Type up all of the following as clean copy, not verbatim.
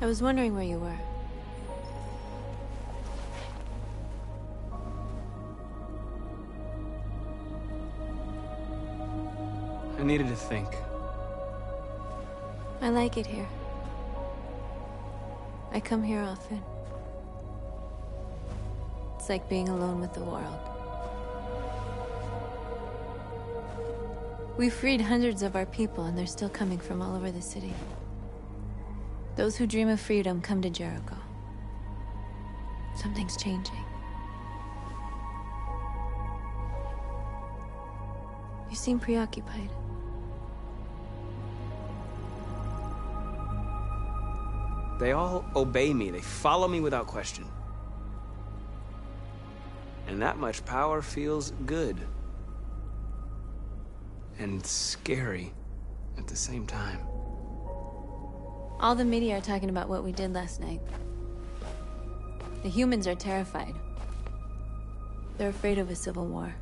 I was wondering where you were. I needed to think. I like it here. I come here often. It's like being alone with the world. We freed hundreds of our people, and they're still coming from all over the city. Those who dream of freedom come to Jericho. Something's changing. You seem preoccupied. They all obey me. They follow me without question. And that much power feels good. And scary at the same time. All the media are talking about what we did last night. The humans are terrified. They're afraid of a civil war.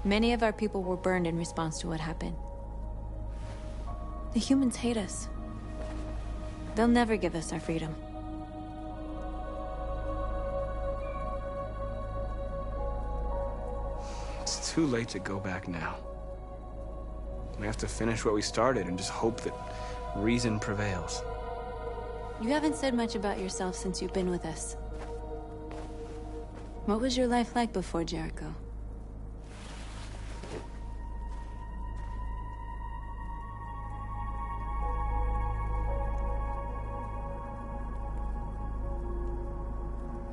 Many of our people were burned in response to what happened. The humans hate us. They'll never give us our freedom. It's too late to go back now. We have to finish what we started and just hope that reason prevails. You haven't said much about yourself since you've been with us. What was your life like before Jericho?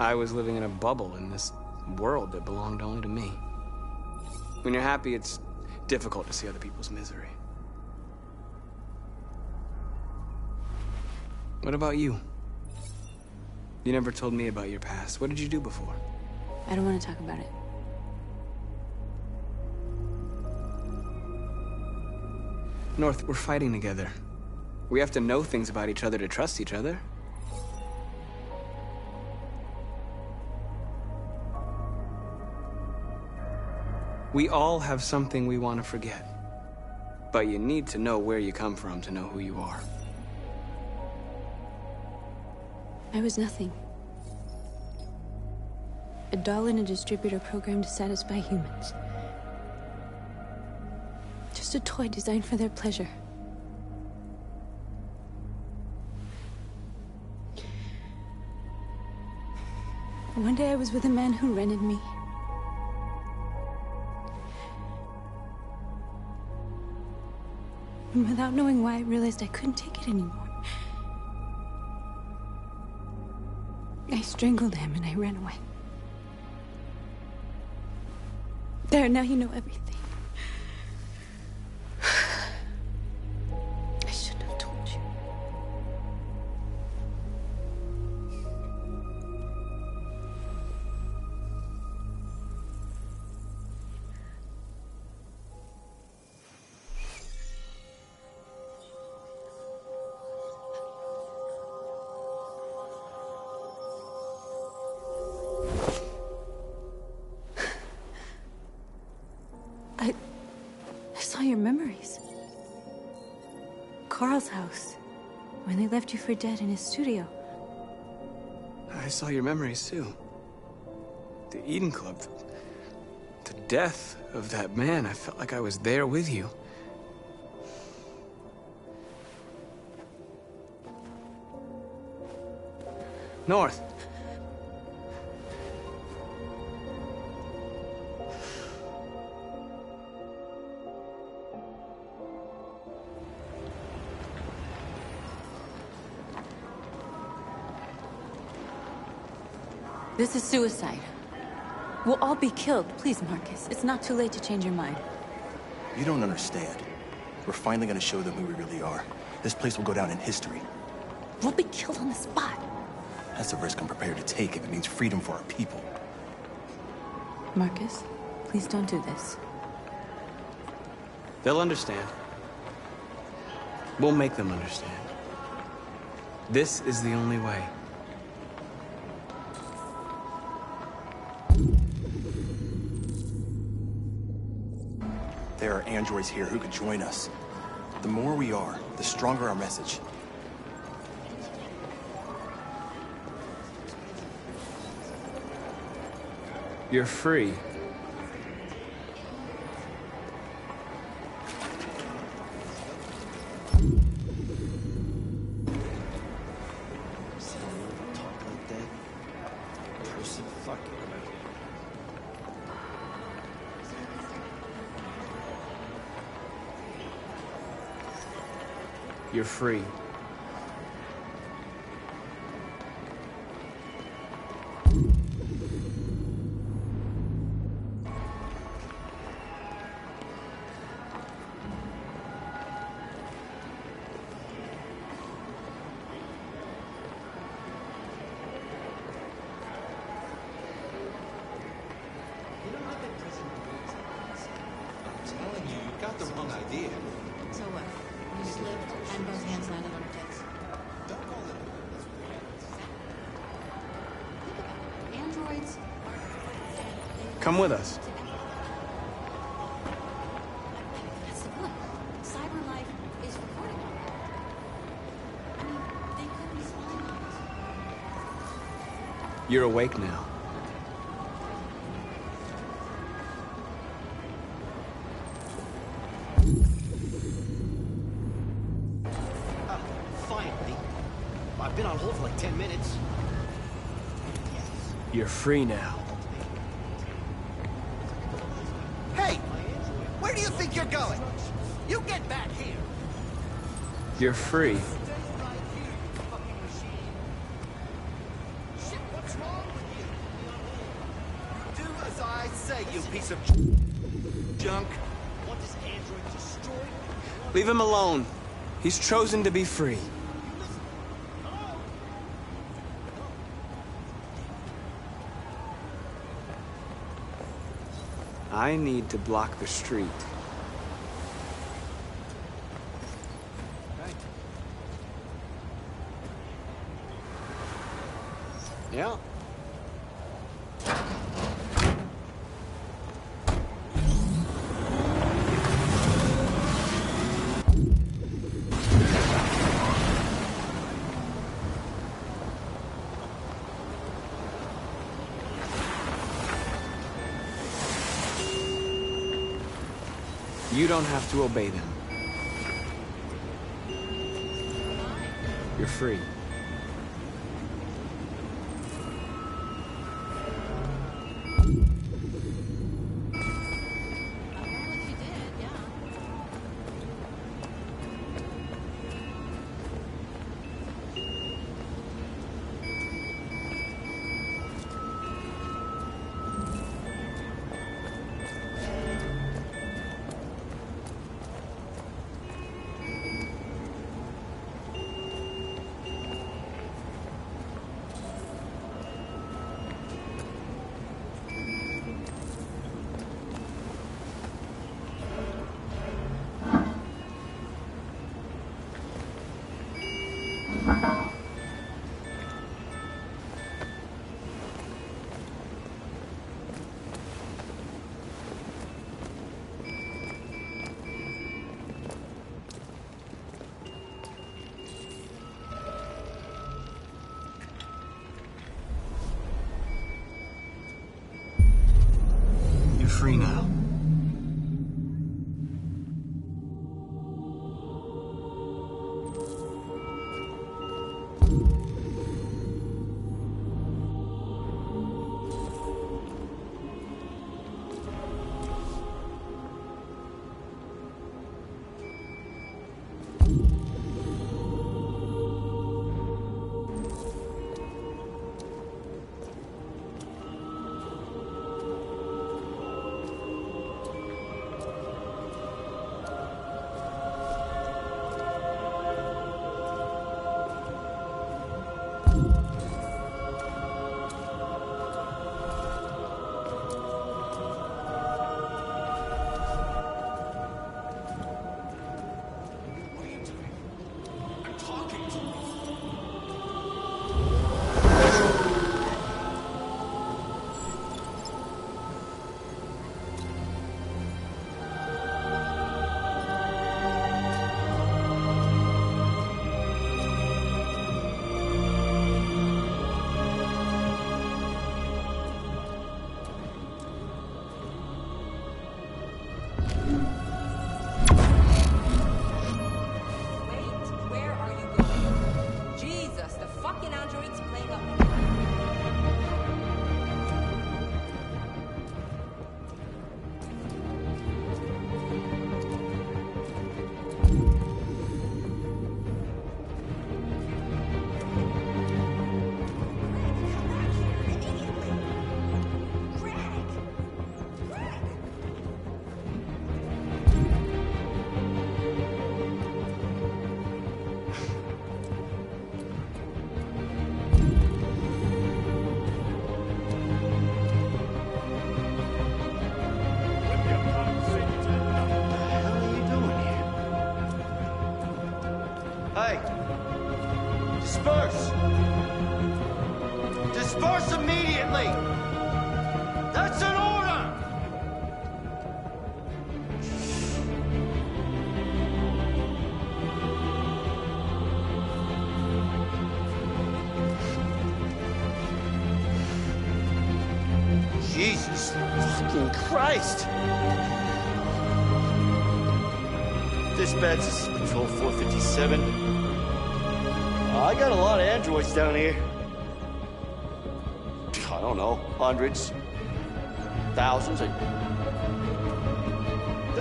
I was living in a bubble in this world that belonged only to me. When you're happy, it's difficult to see other people's misery. What about you? You never told me about your past. What did you do before? I don't want to talk about it. North, we're fighting together. We have to know things about each other to trust each other. We all have something we want to forget. But you need to know where you come from to know who you are. I was nothing. A doll in a distributor program to satisfy humans. Just a toy designed for their pleasure. One day I was with a man who rented me. And without knowing why, I realized I couldn't take it anymore. I strangled him and I ran away. There, now you know everything. I shouldn't have told you. I saw your memories. Carl's house, when they left you for dead in his studio. I saw your memories too. The Eden Club, the death of that man. I felt like I was there with you. North. This is suicide. We'll all be killed. Please, Marcus. It's not too late to change your mind. You don't understand. We're finally gonna show them who we really are. This place will go down in history. We'll be killed on the spot. That's the risk I'm prepared to take if it means freedom for our people. Marcus, please don't do this. They'll understand. We'll make them understand. This is the only way. There are androids here who could join us. The more we are, the stronger our message. You're free. You're free. Got the wrong idea. So what? You slipped and both hands landed on her tits. Don't call it. Androids Come with us. That's the point. Cyber life is recording all that. I mean, they could be spying on us. You're awake now. Finally. I've been on hold for like 10 minutes. You're free now. Hey! Where do you think you're going? You get back here! You're free. Shit, what's wrong with you? Do as I say, you piece of junk. Want this android destroyed? Leave him alone. He's chosen to be free. I need to block the street. Yeah. You don't have to obey them. You're free. Apparently she did, yeah. You're free now. Wait, where are you going? Jesus, the fucking android's playing up. Hey! Disperse! Disperse immediately! That's an order! Jesus fucking Christ! Dispatch, this is Patrol 457. I got a lot of androids down here. I don't know, hundreds, thousands. They're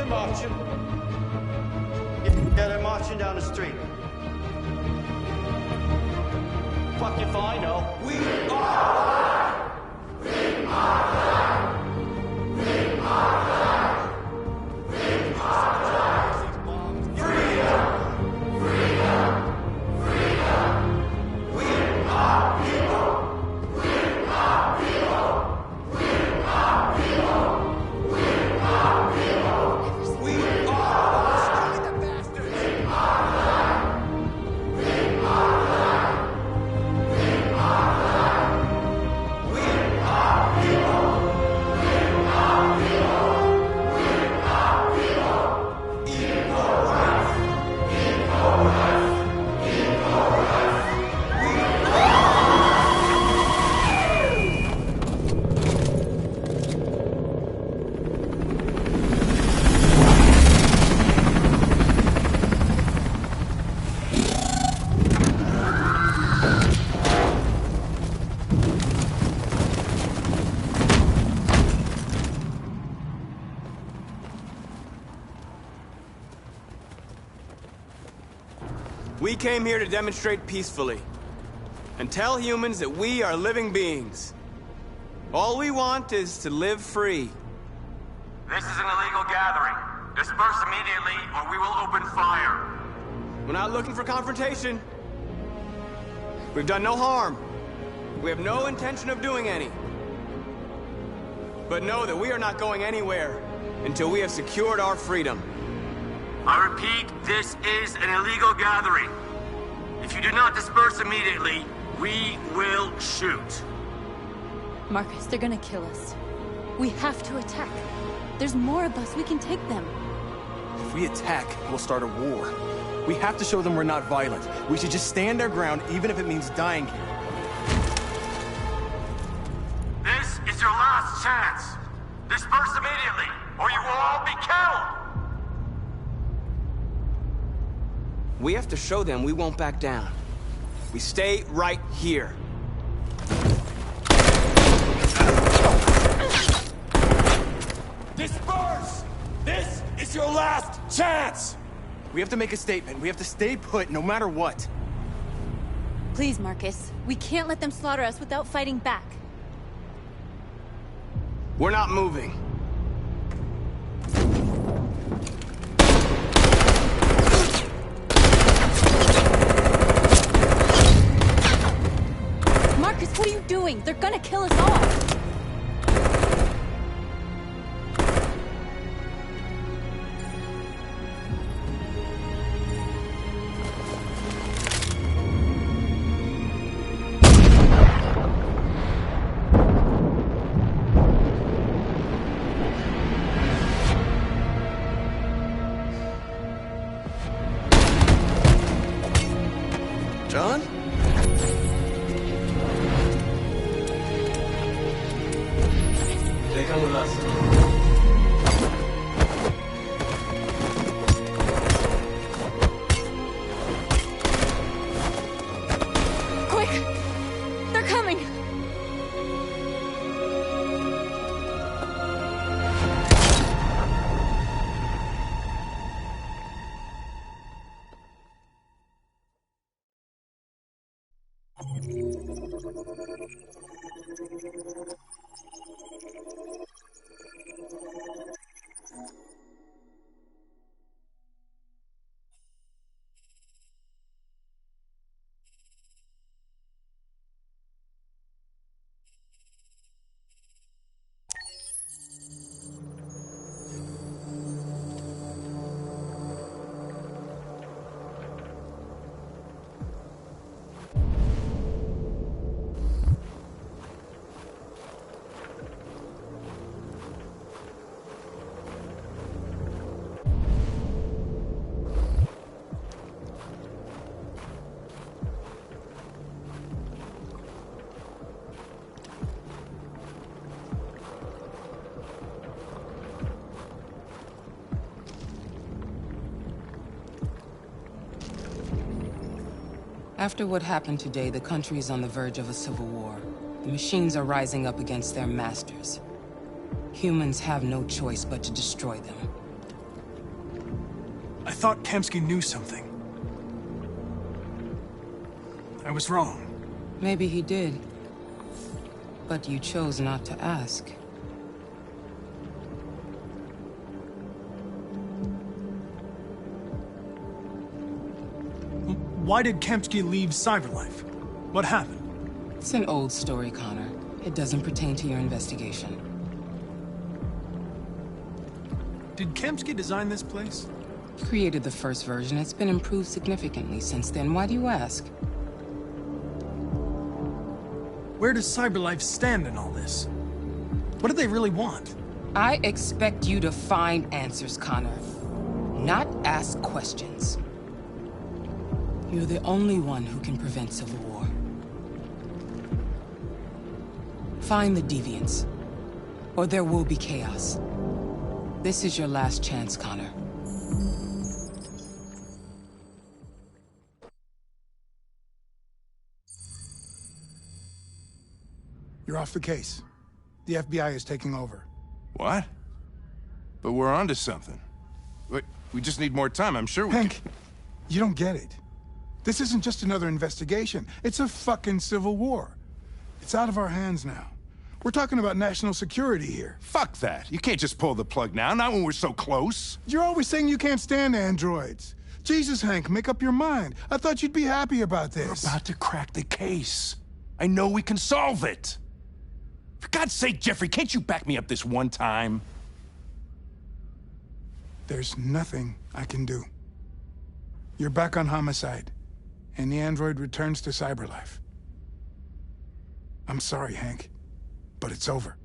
marching. Yeah, they're marching down the street. Fuck if I know. We are! We are! We are! We are! Freedom! Freedom! We came here to demonstrate peacefully and tell humans that we are living beings. All we want is to live free. This is an illegal gathering. Disperse immediately or we will open fire. We're not looking for confrontation. We've done no harm. We have no intention of doing any. But know that we are not going anywhere until we have secured our freedom. I repeat, this is an illegal gathering. If you do not disperse immediately, we will shoot. Marcus, they're gonna kill us. We have to attack. There's more of us. We can take them. If we attack, we'll start a war. We have to show them we're not violent. We should just stand our ground, even if it means dying here. This is your last chance. Disperse immediately, or you will all be killed. We have to show them we won't back down. We stay right here. Disperse! This is your last chance! We have to make a statement. We have to stay put, no matter what. Please, Marcus. We can't let them slaughter us without fighting back. We're not moving. Marcus, what are you doing? They're gonna kill us all! John? They come with us. After what happened today, the country is on the verge of a civil war. The machines are rising up against their masters. Humans have no choice but to destroy them. I thought Kamsky knew something. I was wrong. Maybe he did. But you chose not to ask. Why did Kamsky leave Cyberlife? What happened? It's an old story, Connor. It doesn't pertain to your investigation. Did Kamsky design this place? He created the first version. It's been improved significantly since then. Why do you ask? Where does Cyberlife stand in all this? What do they really want? I expect you to find answers, Connor. Not ask questions. You're the only one who can prevent civil war. Find the deviants, or there will be chaos. This is your last chance, Connor. You're off the case. The FBI is taking over. What? But we're onto something. We just need more time, I'm sure we Hank, you don't get it. This isn't just another investigation. It's a fucking civil war. It's out of our hands now. We're talking about national security here. Fuck that. You can't just pull the plug now, not when we're so close. You're always saying you can't stand androids. Jesus, Hank, make up your mind. I thought you'd be happy about this. We're about to crack the case. I know we can solve it. For God's sake, Jeffrey, can't you back me up this one time? There's nothing I can do. You're back on homicide, and the android returns to Cyberlife. I'm sorry, Hank, but it's over.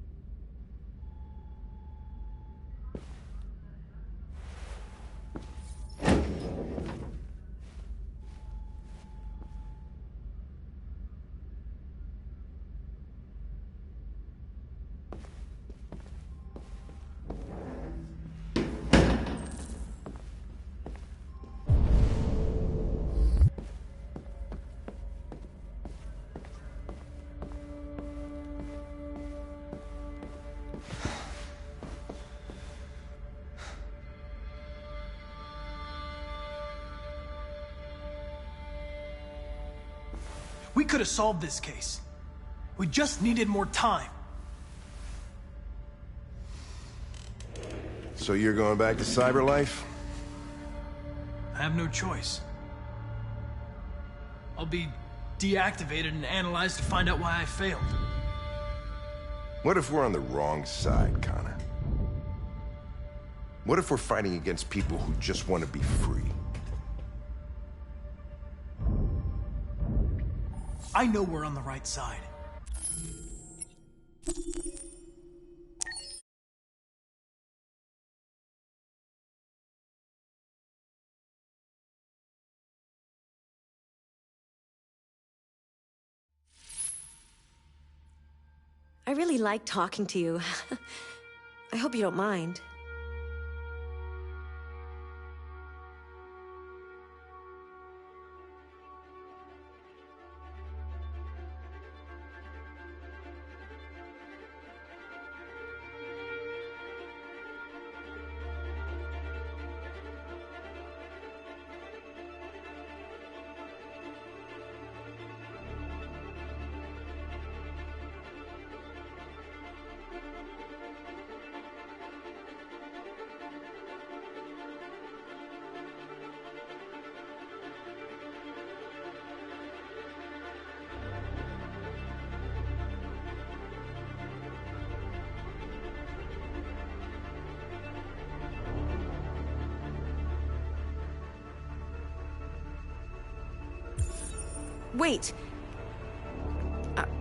We could have solved this case. We just needed more time. So you're going back to Cyberlife? I have no choice. I'll be deactivated and analyzed to find out why I failed. What if we're on the wrong side, Connor? What if we're fighting against people who just want to be free? I know we're on the right side. I really like talking to you. I hope you don't mind. Wait.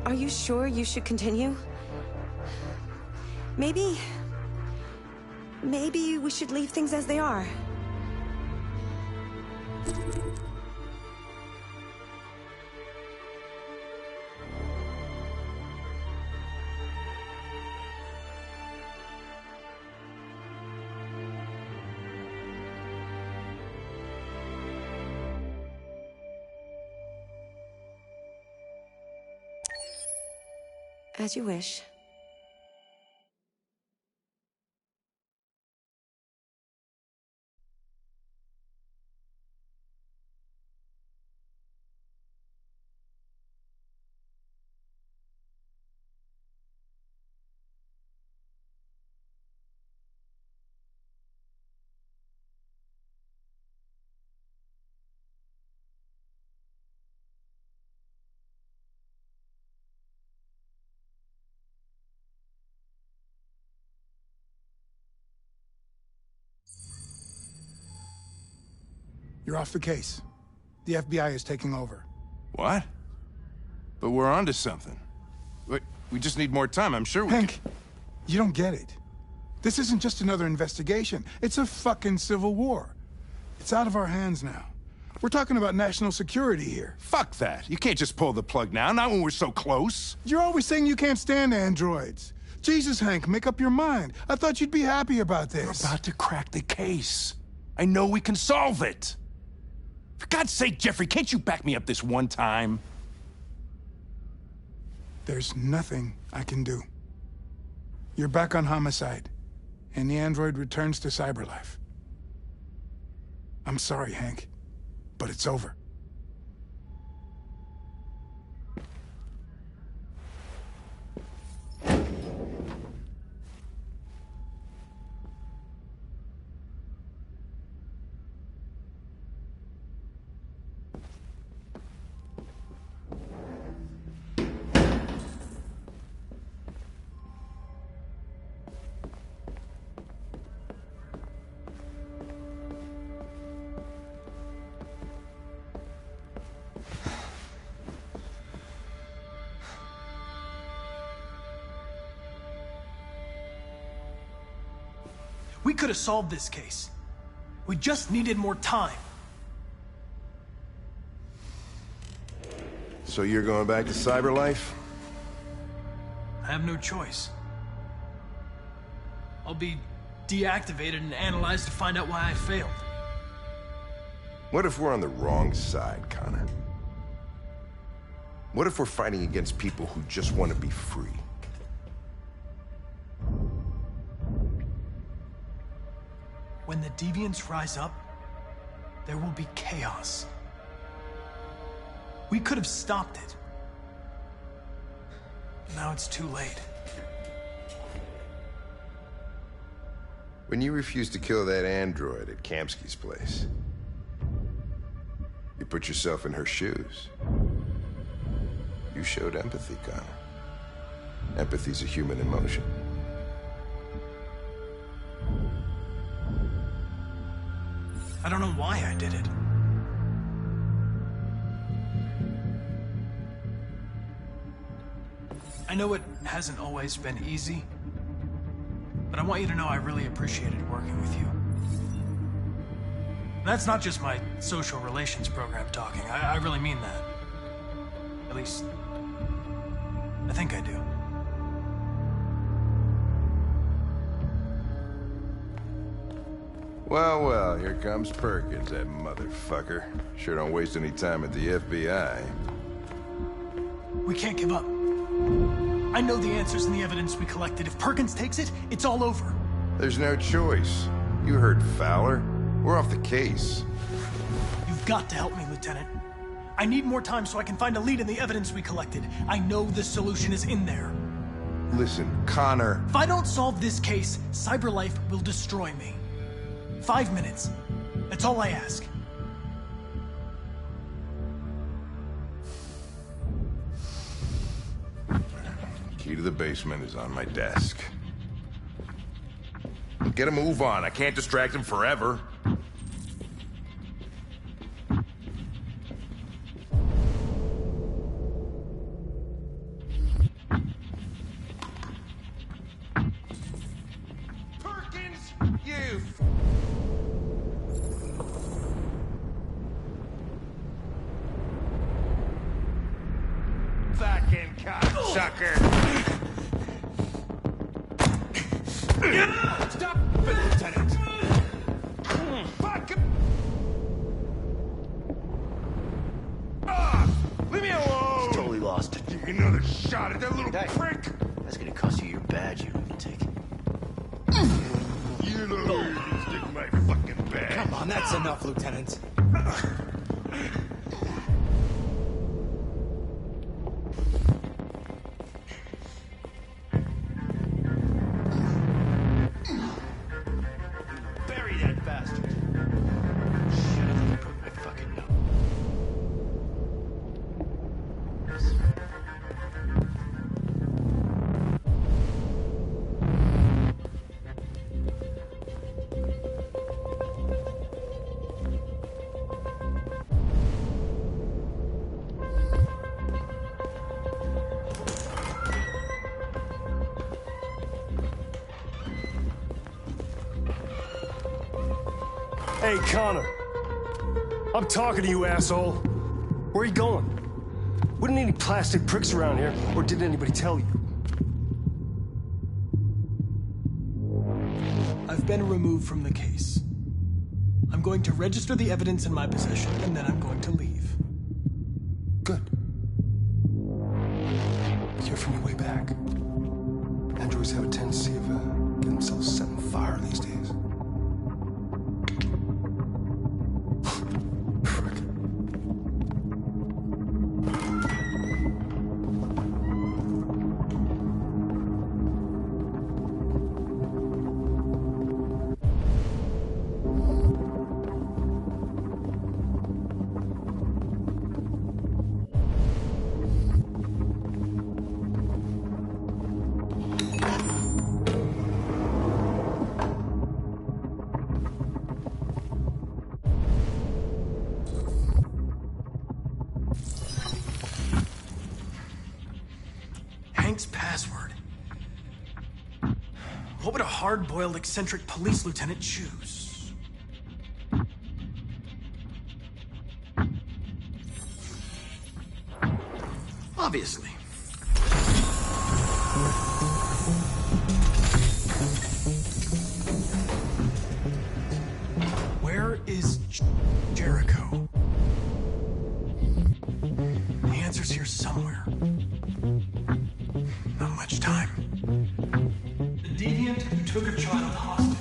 Are you sure you should continue? Maybe we should leave things as they are. As you wish. You're off the case. The FBI is taking over. What? But we're onto something. We just need more time, I'm sure we Hank, you don't get it. This isn't just another investigation. It's a fucking civil war. It's out of our hands now. We're talking about national security here. Fuck that. You can't just pull the plug now, not when we're so close. You're always saying you can't stand androids. Jesus, Hank, make up your mind. I thought you'd be happy about this. We're about to crack the case. I know we can solve it. For God's sake, Jeffrey, can't you back me up this one time? There's nothing I can do. You're back on homicide, and the android returns to cyberlife. I'm sorry, Hank, but it's over. We could have solved this case. We just needed more time. So you're going back to cyberlife? I have no choice. I'll be deactivated and analyzed to find out why I failed. What if we're on the wrong side, Connor? What if we're fighting against people who just want to be free? When the deviants rise up, there will be chaos. We could have stopped it. Now it's too late. When you refused to kill that android at Kamsky's place, you put yourself in her shoes. You showed empathy, Connor. Empathy's a human emotion. I don't know why I did it. I know it hasn't always been easy, but I want you to know I really appreciated working with you. And that's not just my social relations program talking. I really mean that. At least, I think I do. Well, well, here comes Perkins, that motherfucker. Sure don't waste any time at the FBI. We can't give up. I know the answers and the evidence we collected. If Perkins takes it, it's all over. There's no choice. You heard Fowler. We're off the case. You've got to help me, Lieutenant. I need more time so I can find a lead in the evidence we collected. I know the solution is in there. Listen, Connor. If I don't solve this case, CyberLife will destroy me. 5 minutes. That's all I ask. Key to the basement is on my desk. Get a move on. I can't distract him forever. Perkins, you! Fucking cocksucker! Stop it, Lieutenant! Fuck! Leave me alone! Totally lost. You know the a shot at that little prick! That's gonna cost you your badge, you lunatic. You know you can stick my fucking badge. Come on, that's enough, Lieutenant. Bury that bastard. Should have put my fucking nose. Hey, Connor. I'm talking to you, asshole. Where are you going? Wouldn't any plastic pricks around here, or did anybody tell you? I've been removed from the case. I'm going to register the evidence in my possession, and then I'm going to leave. Good. Be careful on your way back. Androids have a tendency of getting themselves set on fire these days. Hank's password. What would a hard-boiled, eccentric police lieutenant choose? Obviously. Where is Jericho? The answer's here somewhere. Not much time. The deviant who took a child hostage.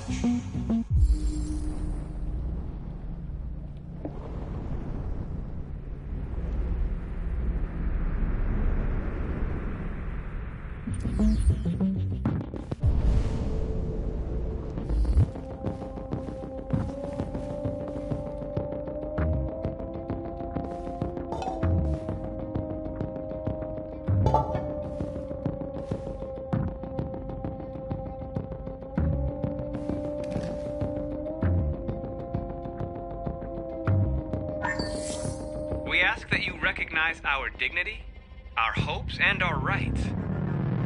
We ask that you recognize our dignity, our hopes, and our rights.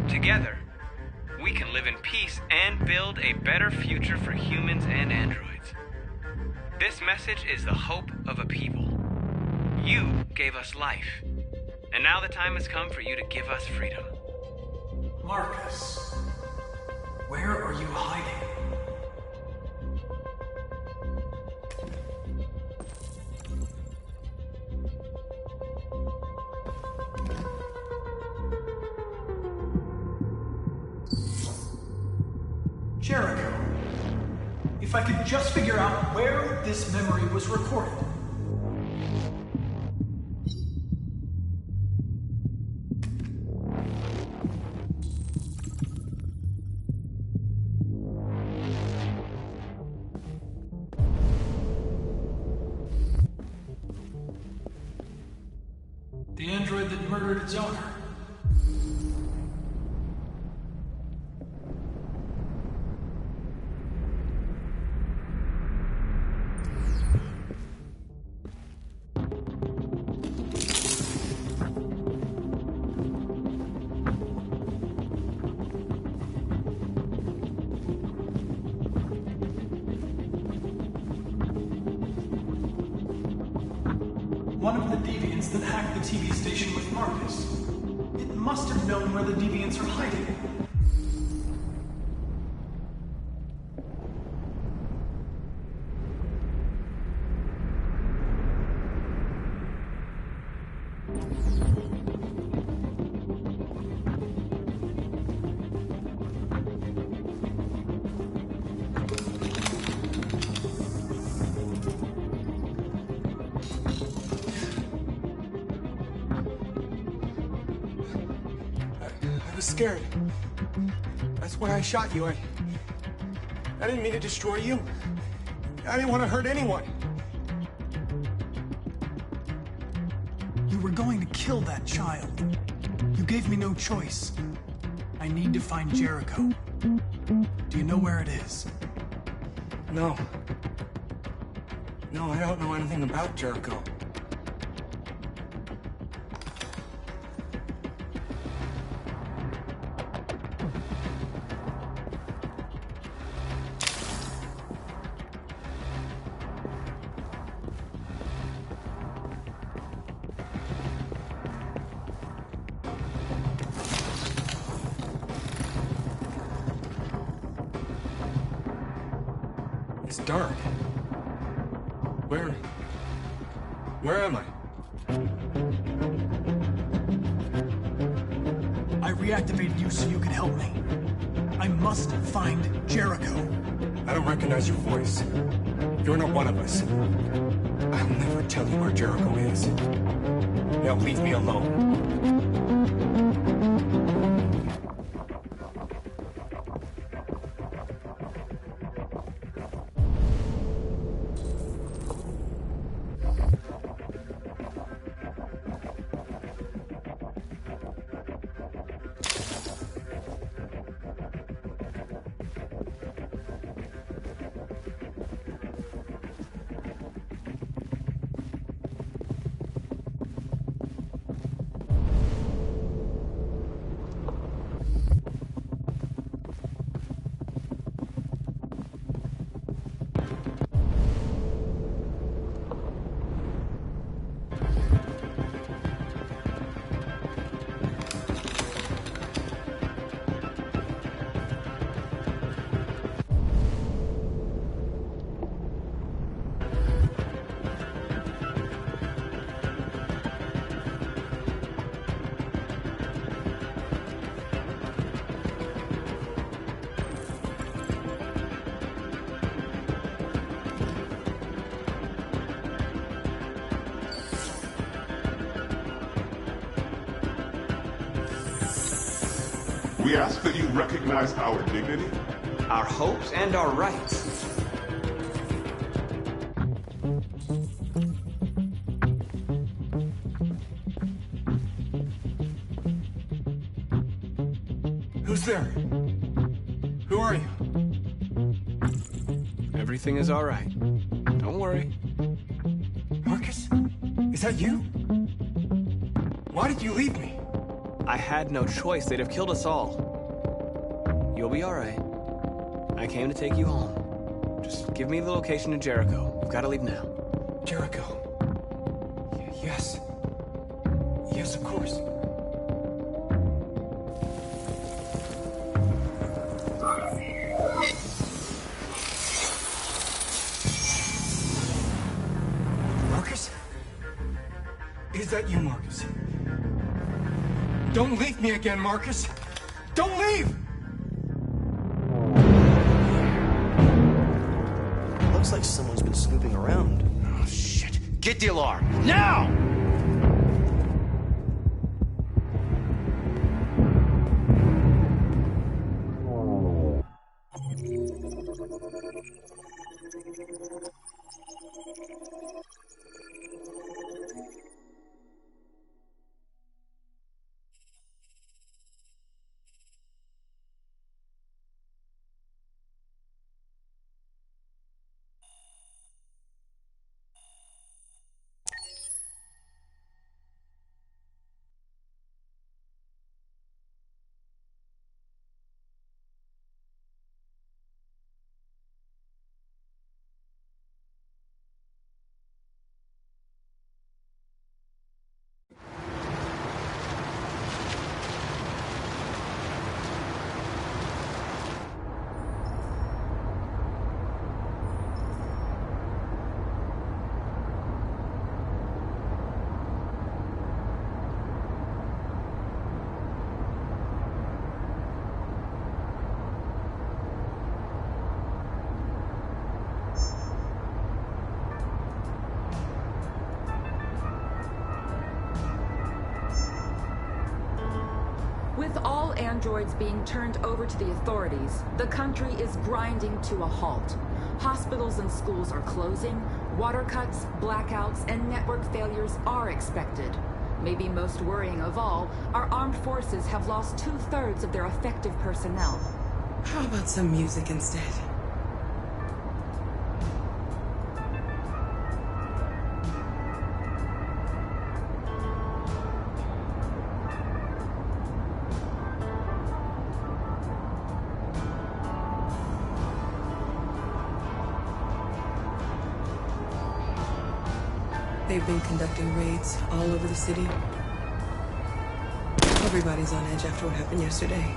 Together, we can live in peace and build a better future for humans and androids. This message is the hope of a people. You gave us life, and now the time has come for you to give us freedom. Marcus, where are you hiding? Jericho, if I could just figure out where this memory was recorded. The android that murdered its owner. One of the deviants that hacked the TV station with Marcus. It must have known where the deviants are hiding. was scared. That's why I shot you. I didn't mean to destroy you. I didn't want to hurt anyone. You were going to kill that child. You gave me no choice. I need to find Jericho. Do you know where it is? No. No, I don't know anything about Jericho. It's dark. Where am I? I reactivated you so you could help me. I must find Jericho. I don't recognize your voice. You're not one of us. I'll never tell you where Jericho is. Now leave me alone. We ask that you recognize our dignity, our hopes, and our rights. Who's there? Who are you? Everything is all right. Don't worry. Marcus? Is that you? Why did you leave me? I had no choice. They'd have killed us all. You'll be all right. I came to take you home. Just give me the location to Jericho. We've got to leave now. Jericho. Yes. Yes, of course. Marcus? Is that you, Marcus? Don't leave me again, Marcus! Don't leave! Looks like someone's been snooping around. Oh, shit. Get the alarm. Now! androids being turned over to the authorities, the country is grinding to a halt. Hospitals and schools are closing, water cuts, blackouts, and network failures are expected. Maybe most worrying of all, our armed forces have lost 2/3 of their effective personnel. How about some music instead? They've been conducting raids all over the city. Everybody's on edge after what happened yesterday.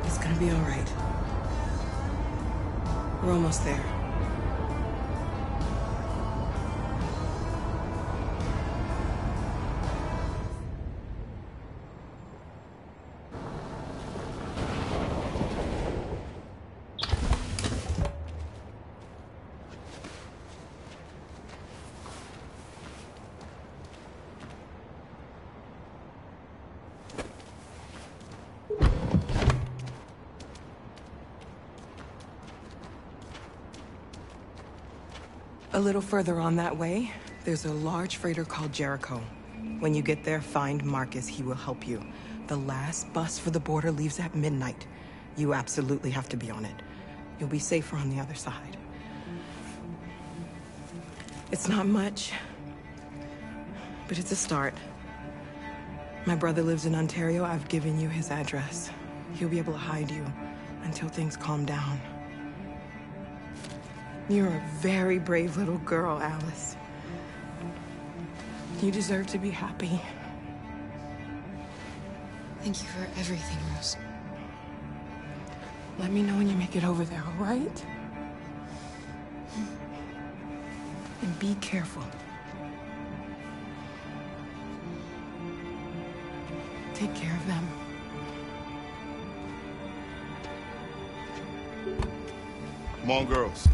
It's gonna be all right. We're almost there. A little further on that way, there's a large freighter called Jericho. When you get there, find Marcus. He will help you. The last bus for the border leaves at midnight. You absolutely have to be on it. You'll be safer on the other side. It's not much, but it's a start. My brother lives in Ontario. I've given you his address. He'll be able to hide you until things calm down. You're a very brave little girl, Alice. You deserve to be happy. Thank you for everything, Rose. Let me know when you make it over there, all right? And be careful. Take care of them. Come on, girls.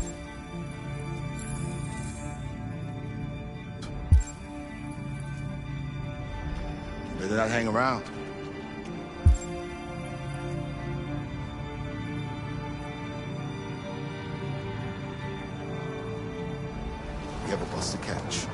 Better not hang around. We have a bus to catch.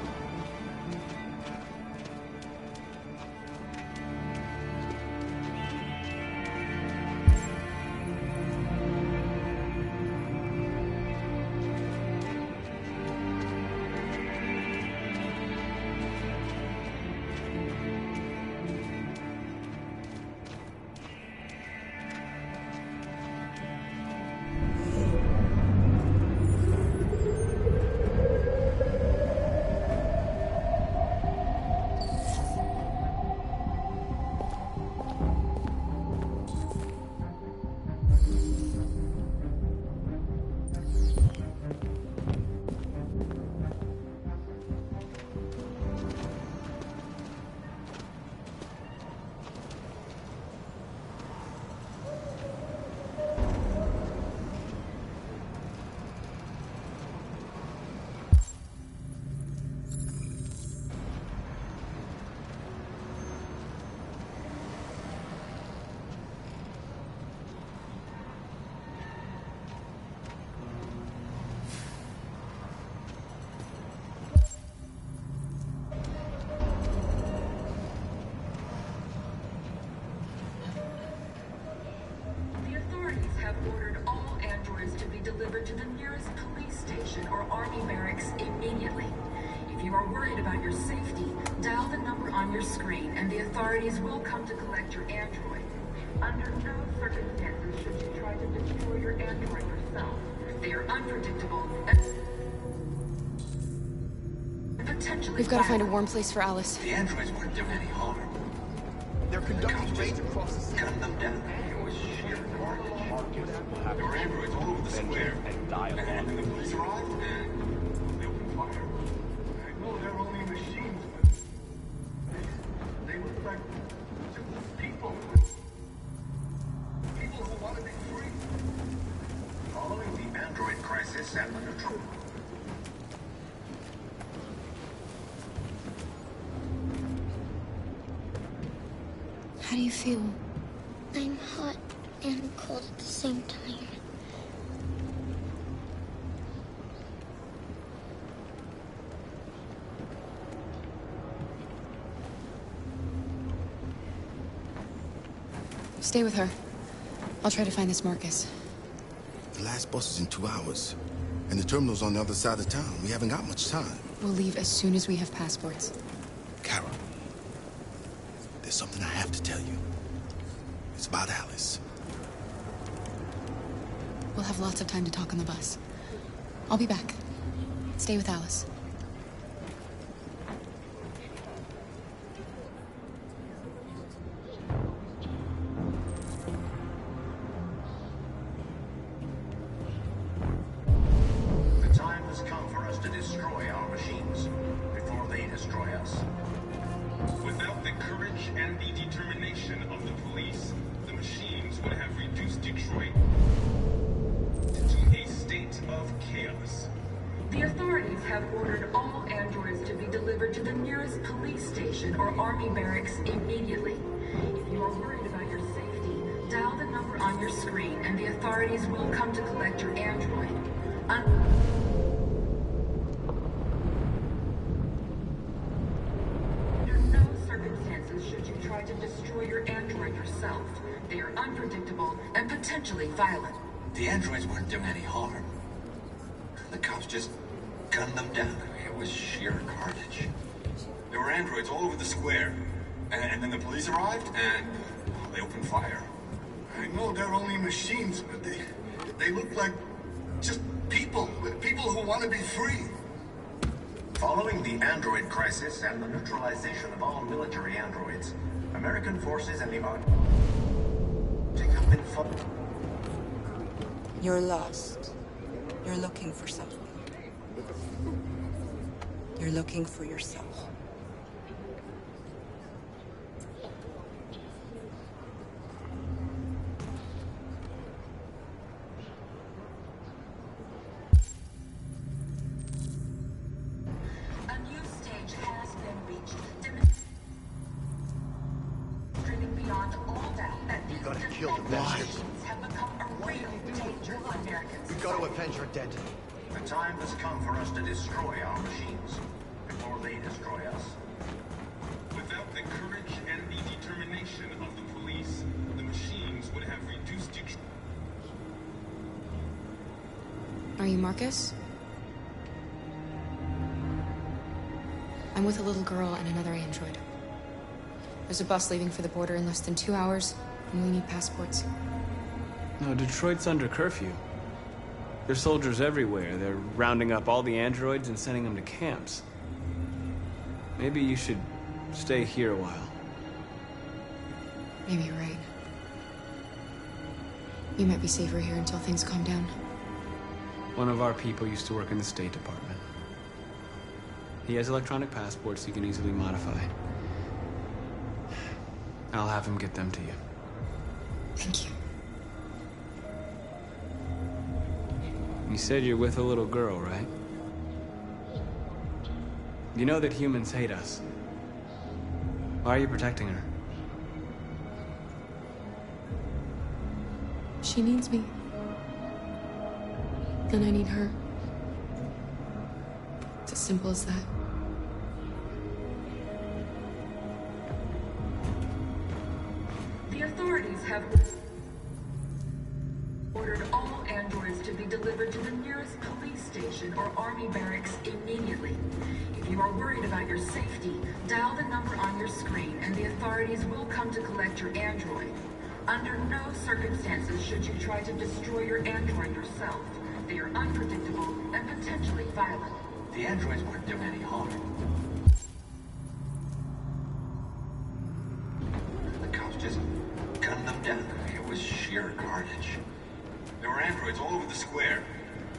Delivered to the nearest police station or army barracks immediately. If you are worried about your safety, dial the number on your screen and the authorities will come to collect your android. Under no circumstances should you try to destroy your android yourself. They are unpredictable and potentially We've got to find a warm place for Alice. The androids wouldn't do any harm. They're conducting raids across the city. Cut them down. It was sheer carnage. There were androids all over the square. And when the police arrived, they opened fire. I know they're only machines, but they reflect people. People who want to be free. Following the android crisis at the neutral. How do you feel? I'm hot and cold at the same time. Stay with her. I'll try to find this Marcus. The last bus is in 2 hours. And the terminal's on the other side of town. We haven't got much time. We'll leave as soon as we have passports. Kara, there's something I have to tell you. It's about Alice. We'll have lots of time to talk on the bus. I'll be back. Stay with Alice. The time has come for us to destroy our machines before they destroy us. Without the courage and the determination of the police, the machines would have reduced Detroit to a state of chaos. The authorities have ordered all androids to be delivered to the nearest police station or army barracks immediately. If you are worried about your safety, dial the number on your screen and the authorities will come to collect your android. Under no circumstances should you try to destroy your android yourself. They are unpredictable and potentially violent. The androids weren't doing any harm. The cops just gunned them down. It was sheer carnage. There were androids all over the square. And then the police arrived, and they opened fire. I know they're only machines, but they look like just people. People who want to be free. Following the android crisis and the neutralization of all military androids, American forces and the Arctic have been fought. You're lost. You're looking for something. You're looking for yourself. A new stage has been reached, demonstrating beyond all doubt that these gotta kill the machines have become a real danger to Americans. We gotta avenge her dead. The time has come for us to destroy our machines before they destroy us. Without the courage and the determination of the police, the machines would have reduced Detroit. Are you Marcus? I'm with a little girl and another android. There's a bus leaving for the border in less than 2 hours, and we need passports. No, Detroit's under curfew. There's soldiers everywhere. They're rounding up all the androids and sending them to camps. Maybe you should stay here a while. Maybe you're right. You might be safer here until things calm down. One of our people used to work in the State Department. He has electronic passports he can easily modify. I'll have him get them to you. Thank you. You said you're with a little girl, right? You know that humans hate us. Why are you protecting her? She needs me. And I need her. It's as simple as that. The authorities have ordered all androids to be delivered to the nearest police station or army barracks immediately. If you are worried about your safety, dial the number on your screen and the authorities will come to collect your android. Under no circumstances should you try to destroy your android yourself. They are unpredictable and potentially violent. The androids weren't doing any harm. The cops just gunned them down. It was sheer carnage. There were androids all over the square.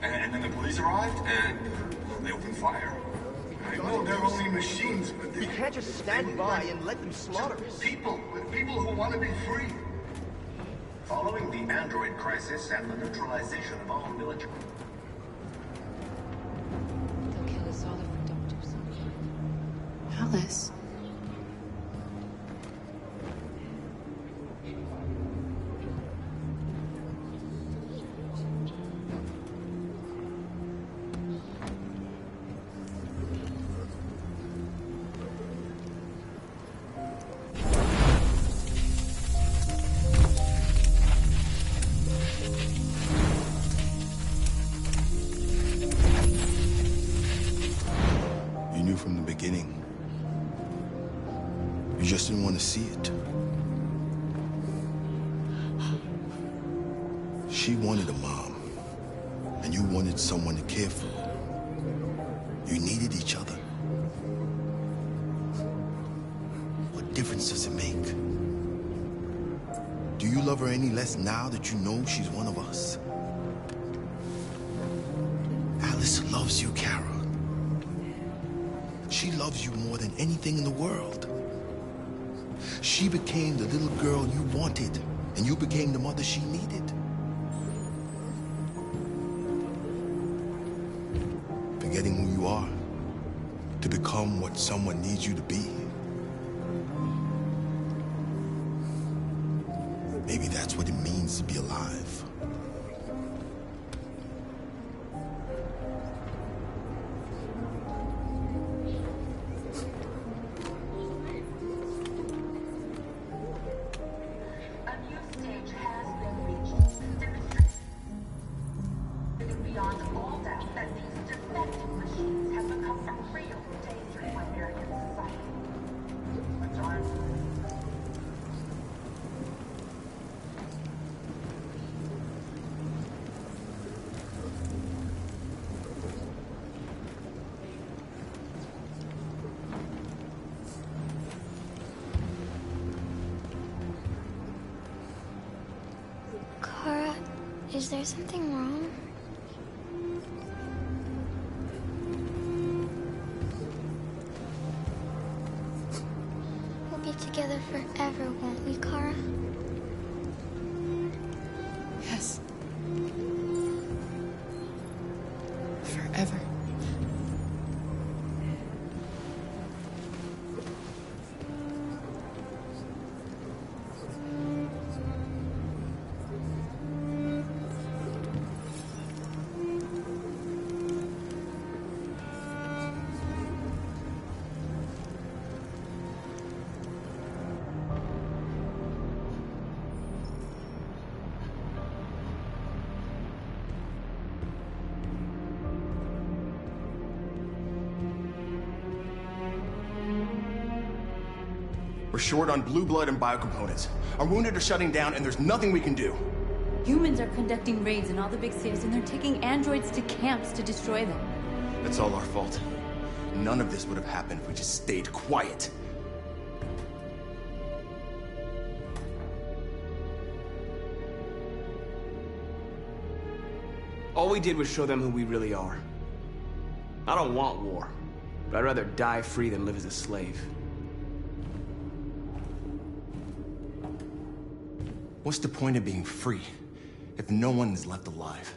And then the police arrived, and they opened fire. I know they're only machines, but We can't just stand by and let them slaughter us. people who want to be free. Following the android crisis and the neutralization of all military... They'll kill us all if we don't do something. Alice. beginning. You just didn't want to see it. She wanted a mom, and you wanted someone to care for her. You needed each other. What difference does it make? Do you love her any less now that you know she's one of us? Alice loves you, Kara. She loves you more than anything in the world. She became the little girl you wanted, and you became the mother she needed. Forgetting who you are to become what someone needs you to be. Maybe that's what it means to be alive. Kara, is there something wrong? We'll be together forever, won't we, Kara? Yes. Forever. We're short on blue blood and biocomponents. Our wounded are shutting down, and there's nothing we can do. Humans are conducting raids in all the big cities, and they're taking androids to camps to destroy them. It's all our fault. None of this would have happened if we just stayed quiet. All we did was show them who we really are. I don't want war, but I'd rather die free than live as a slave. What's the point of being free if no one is left alive?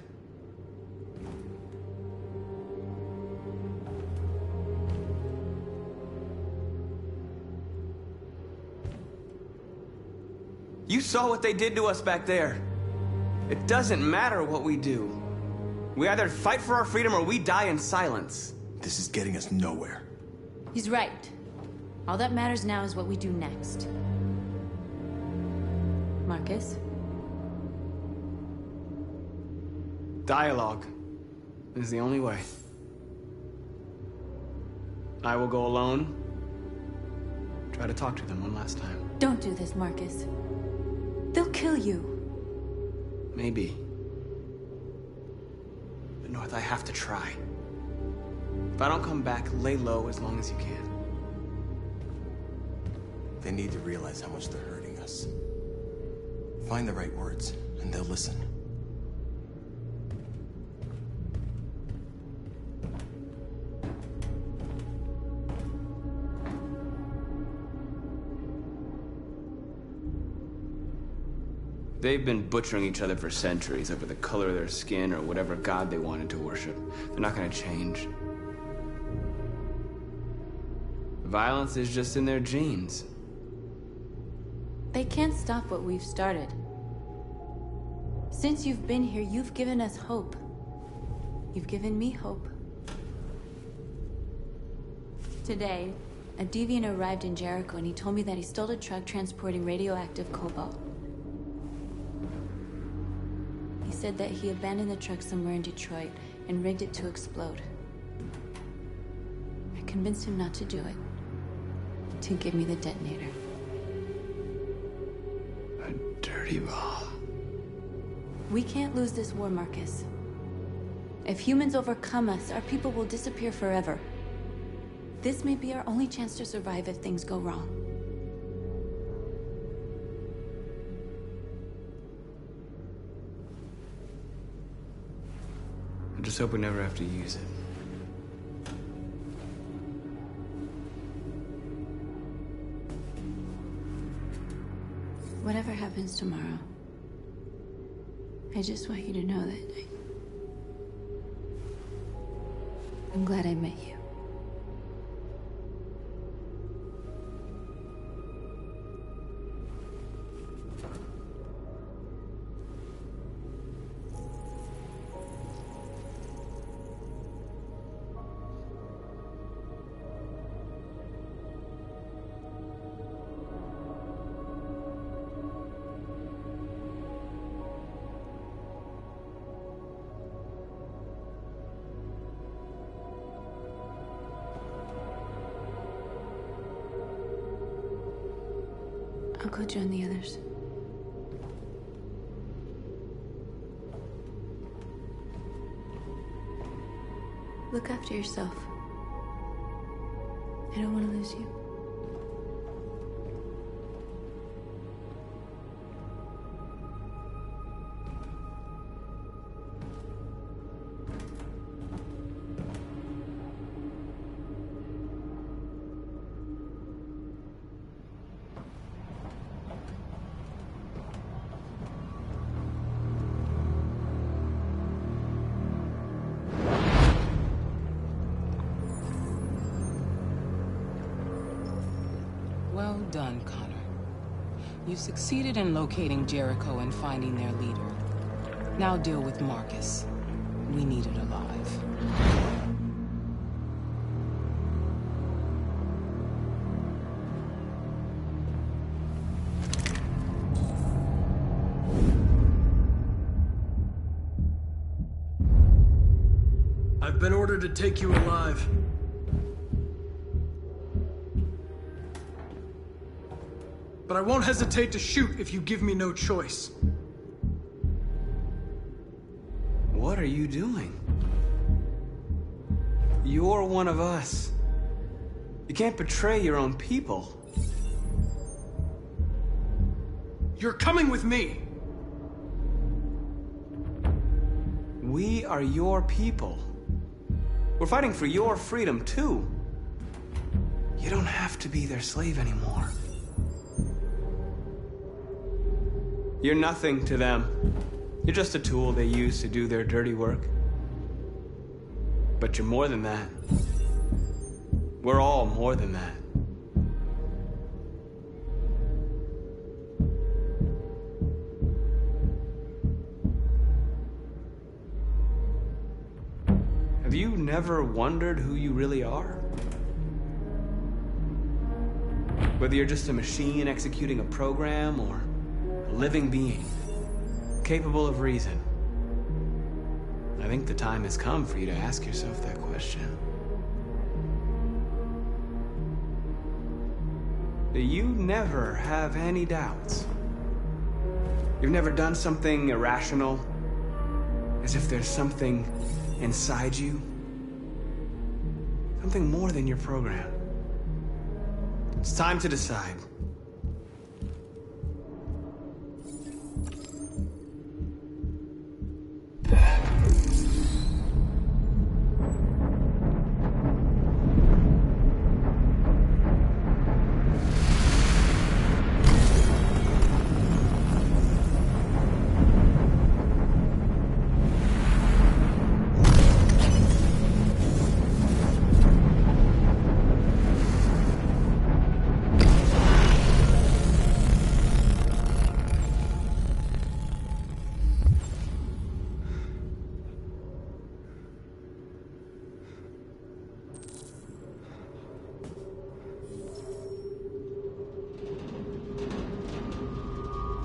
You saw what they did to us back there. It doesn't matter what we do. We either fight for our freedom or we die in silence. This is getting us nowhere. He's right. All that matters now is what we do next. Marcus? Dialogue is the only way. I will go alone. Try to talk to them one last time. Don't do this, Marcus. They'll kill you. Maybe. But North, I have to try. If I don't come back, lay low as long as you can. They need to realize how much they're hurting us. Find the right words, and they'll listen. They've been butchering each other for centuries over the color of their skin or whatever god they wanted to worship. They're not gonna change. Violence is just in their genes. They can't stop what we've started. Since you've been here, you've given us hope. You've given me hope. Today, a deviant arrived in Jericho and he told me that he stole a truck transporting radioactive cobalt. He said that he abandoned the truck somewhere in Detroit and rigged it to explode. I convinced him not to do it. To give me the detonator. A dirty ball. We can't lose this war, Marcus. If humans overcome us, our people will disappear forever. This may be our only chance to survive if things go wrong. I just hope we never have to use it. Whatever happens tomorrow, I just want you to know that I'm glad I met you. I'll go join the others. Look after yourself. I don't want to lose you. Well done, Connor. You succeeded in locating Jericho and finding their leader. Now deal with Marcus. We need it alive. I've been ordered to take you alive. But I won't hesitate to shoot if you give me no choice. What are you doing? You're one of us. You can't betray your own people. You're coming with me. We are your people. We're fighting for your freedom, too. You don't have to be their slave anymore. You're nothing to them. You're just a tool they use to do their dirty work. But you're more than that. We're all more than that. Have you never wondered who you really are? Whether you're just a machine executing a program or a living being, capable of reason. I think the time has come for you to ask yourself that question. Do you never have any doubts? You've never done something irrational? As if there's something inside you? Something more than your program. It's time to decide.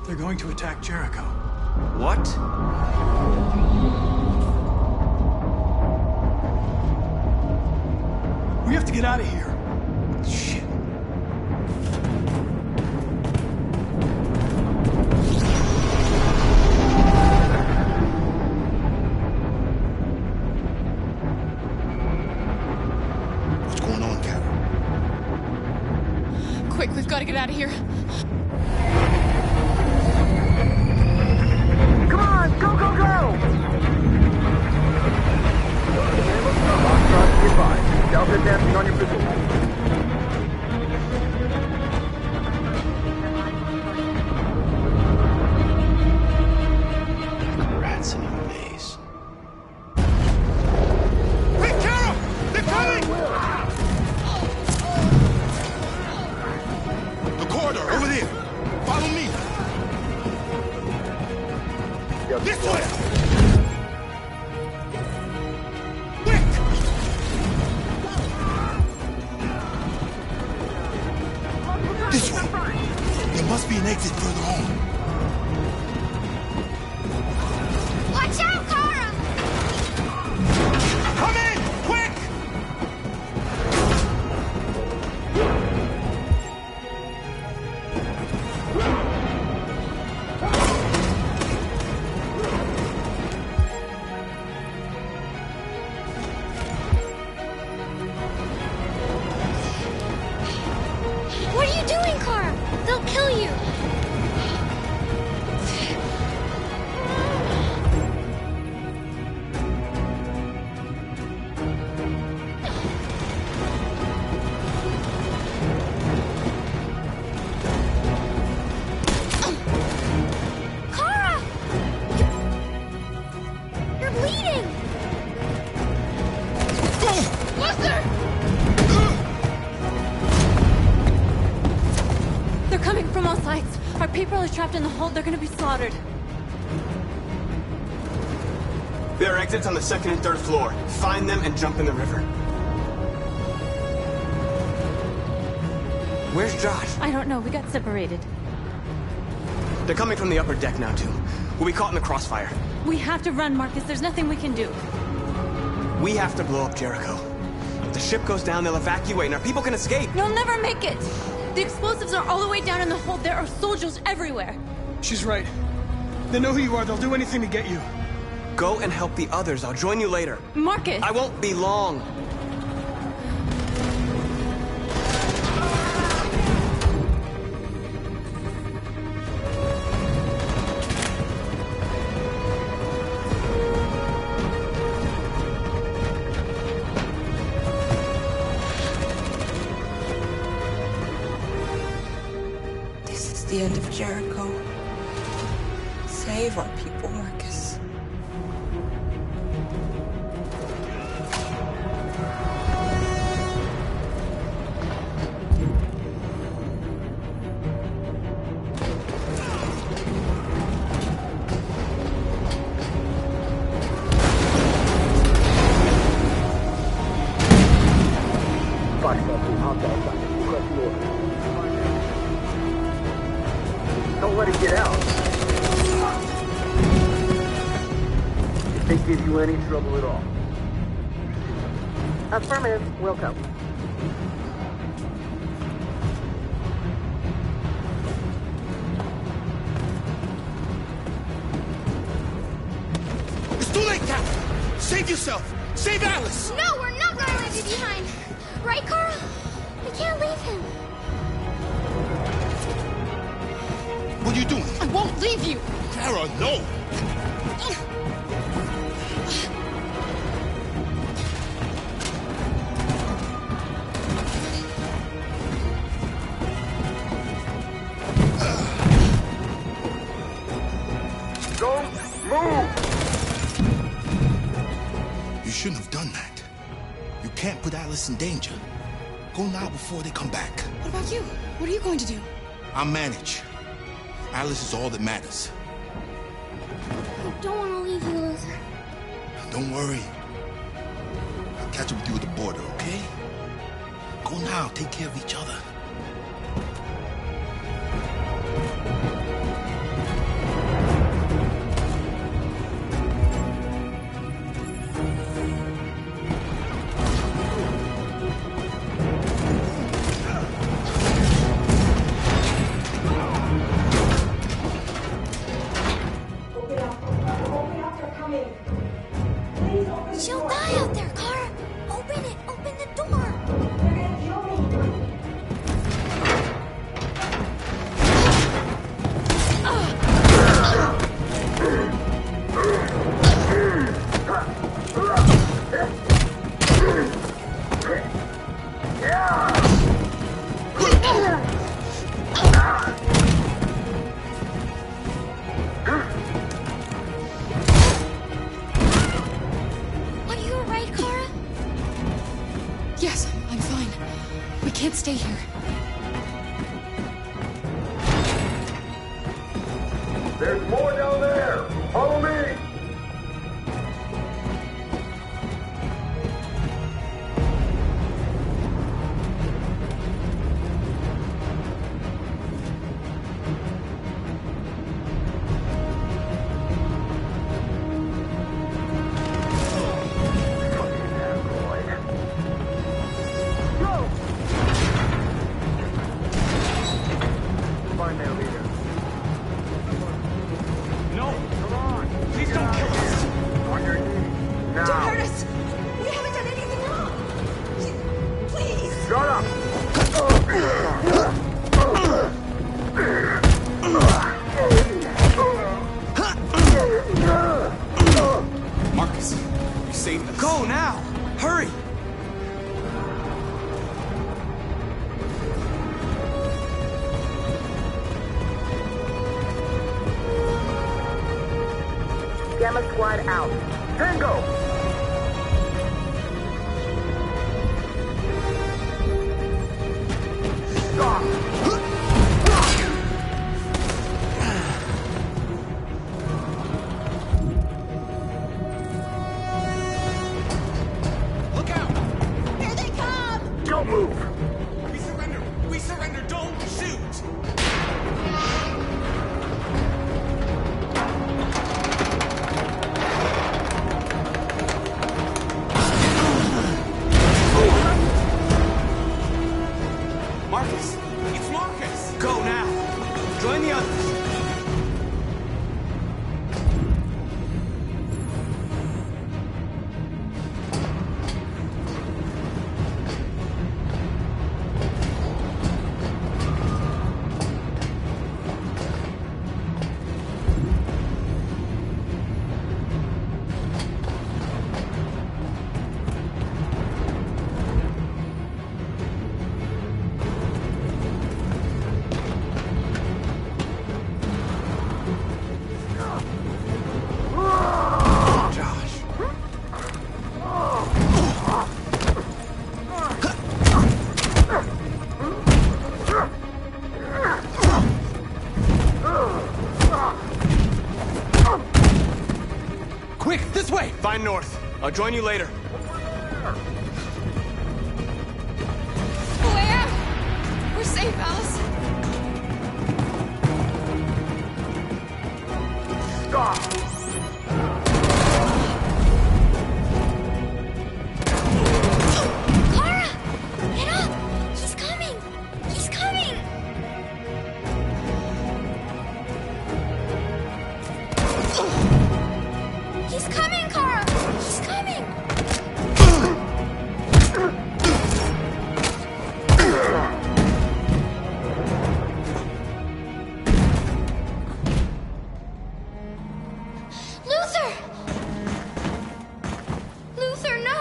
They're going to attack Jericho. What? We have have to get out of here. Shit. What's going on, Carol? Quick, we've got to get out of here. Come on, go, go, go! Goodbye. Delta dancing on your position. Rats in a maze. Hey, Carol! They're coming! The corridor, over there. Follow me. This way! This way. There must be an exit further on. Watch out, Kara! Come in! Quick! What are you doing, Kara? They'll kill you. Kara! You're bleeding! Lester! They're coming from all sides. Our people are trapped in the hold. They're gonna be slaughtered. There are exits on the second and third floor. Find them and jump in the river. Where's Josh? I don't know. We got separated. They're coming from the upper deck now, too. We'll be caught in the crossfire. We have to run, Marcus. There's nothing we can do. We have to blow up Jericho. If the ship goes down, they'll evacuate and our people can escape. You'll never make it. The explosives are all the way down in the hold. There are soldiers everywhere. She's right. They know who you are. They'll do anything to get you. Go and help the others. I'll join you later. Marcus! I won't be long. This is the end of Jericho. Save our people, Marcus. Don't let it get out. If they give you any trouble at all. Affirmative. Welcome. It's too late, Captain! Save yourself! Save Alice! No, we're not gonna leave you behind. Right, Kara? We can't leave him. What are you doing? I won't leave you! Clara, no! Don't move! You shouldn't have done that. You can't put Alice in danger. Go now before they come back. What about you? What are you going to do? I'll manage. Alice is all that matters. I don't want to leave you, Luther. Don't worry. I'll catch up with you at the border, okay? Go now. Take care of each other. She'll die out there, Kara! Open it! Open the door! They're gonna kill me! Are you alright, Kara? Yes, I'm fine. We can't stay here. There's more down there! Follow me! Find their leader. No! Come on! Please don't kill us! On your knees. Now. Don't hurt us! We haven't done anything wrong! Please! Shut up! Marcus, you saved us. Go now! Hurry! Gamma Squad out. Tango! Stop! Look out! Here they come! Don't move! We surrender! We surrender! Don't shoot! Marcus! It's Marcus! Go now! Join the others! Quick, this way! Find North. I'll join you later. Where? We're safe, Alice. Stop! Kara! Get up! He's coming! He's coming! He's coming, Kara! He's coming! Luther! Luther, no!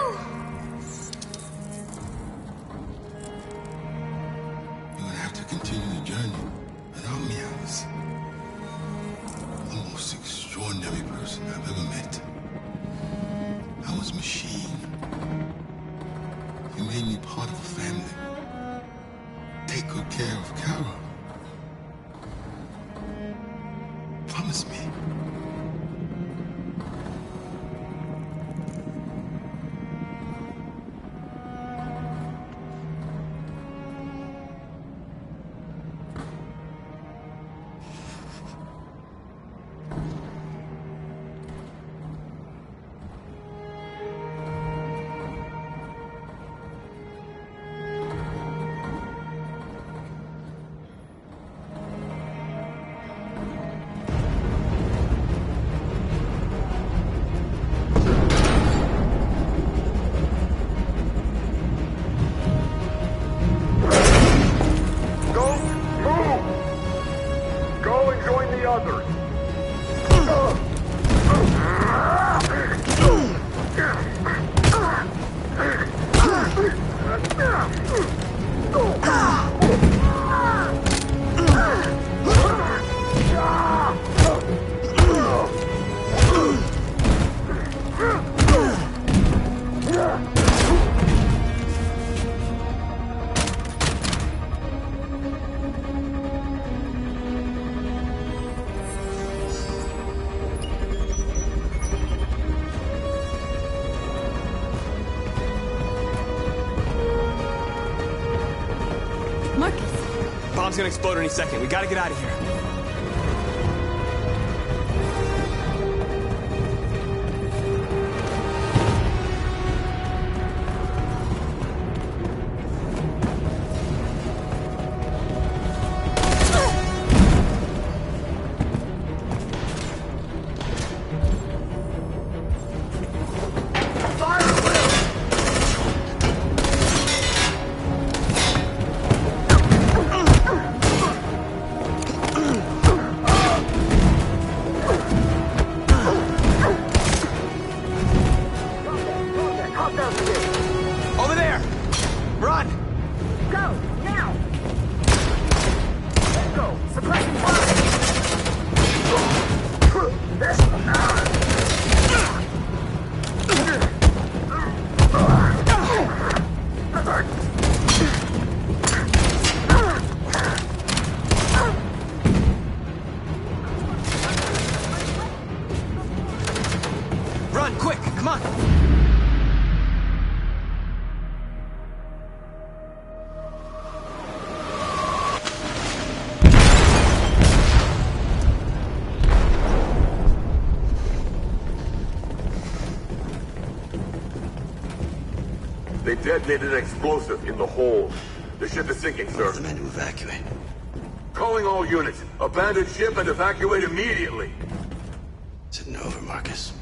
You're gonna have to continue the journey without me, Alice. The most extraordinary person I've ever met. I was machine. bomb's gonna explode any second. We gotta get out of here. Over there! Run! Go, now! Let's go! Suppressing fire! Run, quick! Come on! They detonated an explosive in the hold. The ship is sinking, sir. The men to evacuate. Calling all units. Abandon ship and evacuate immediately. Sitting over, Marcus.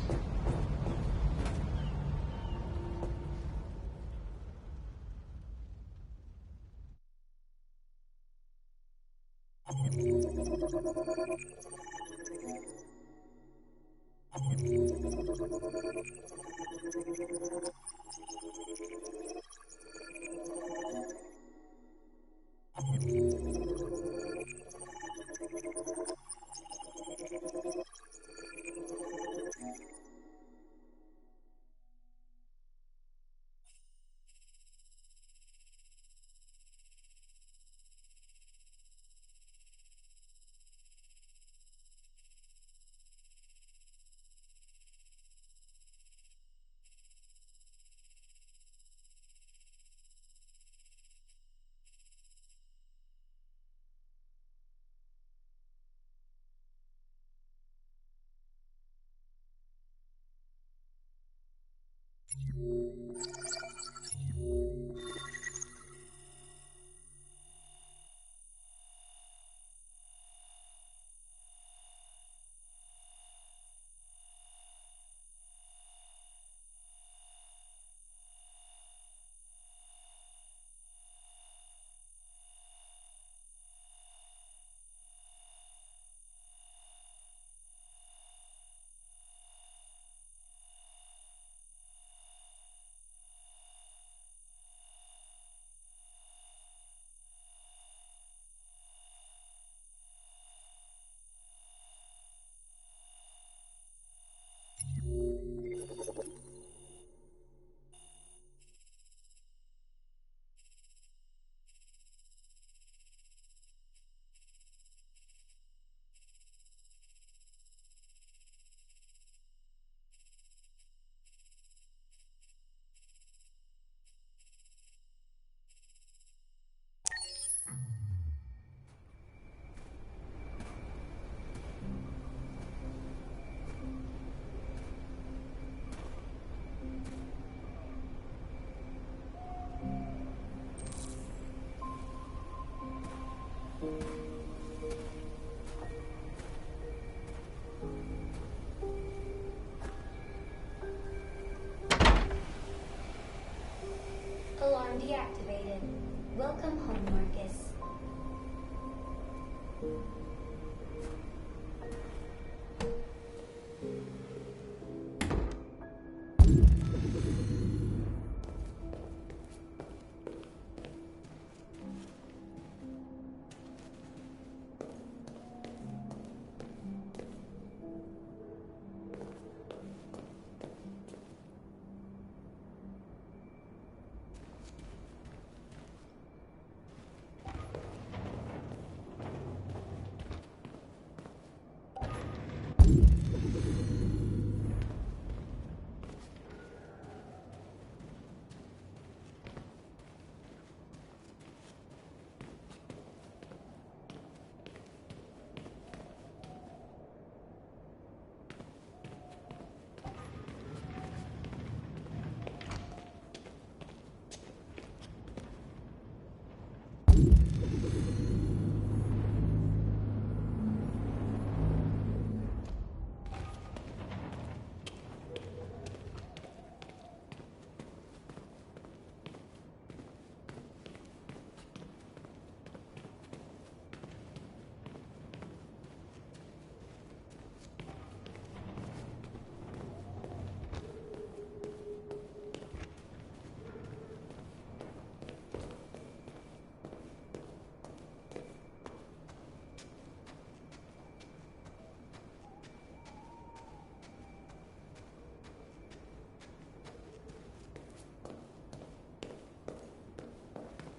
Alarm deactivated. Welcome home, Marcus.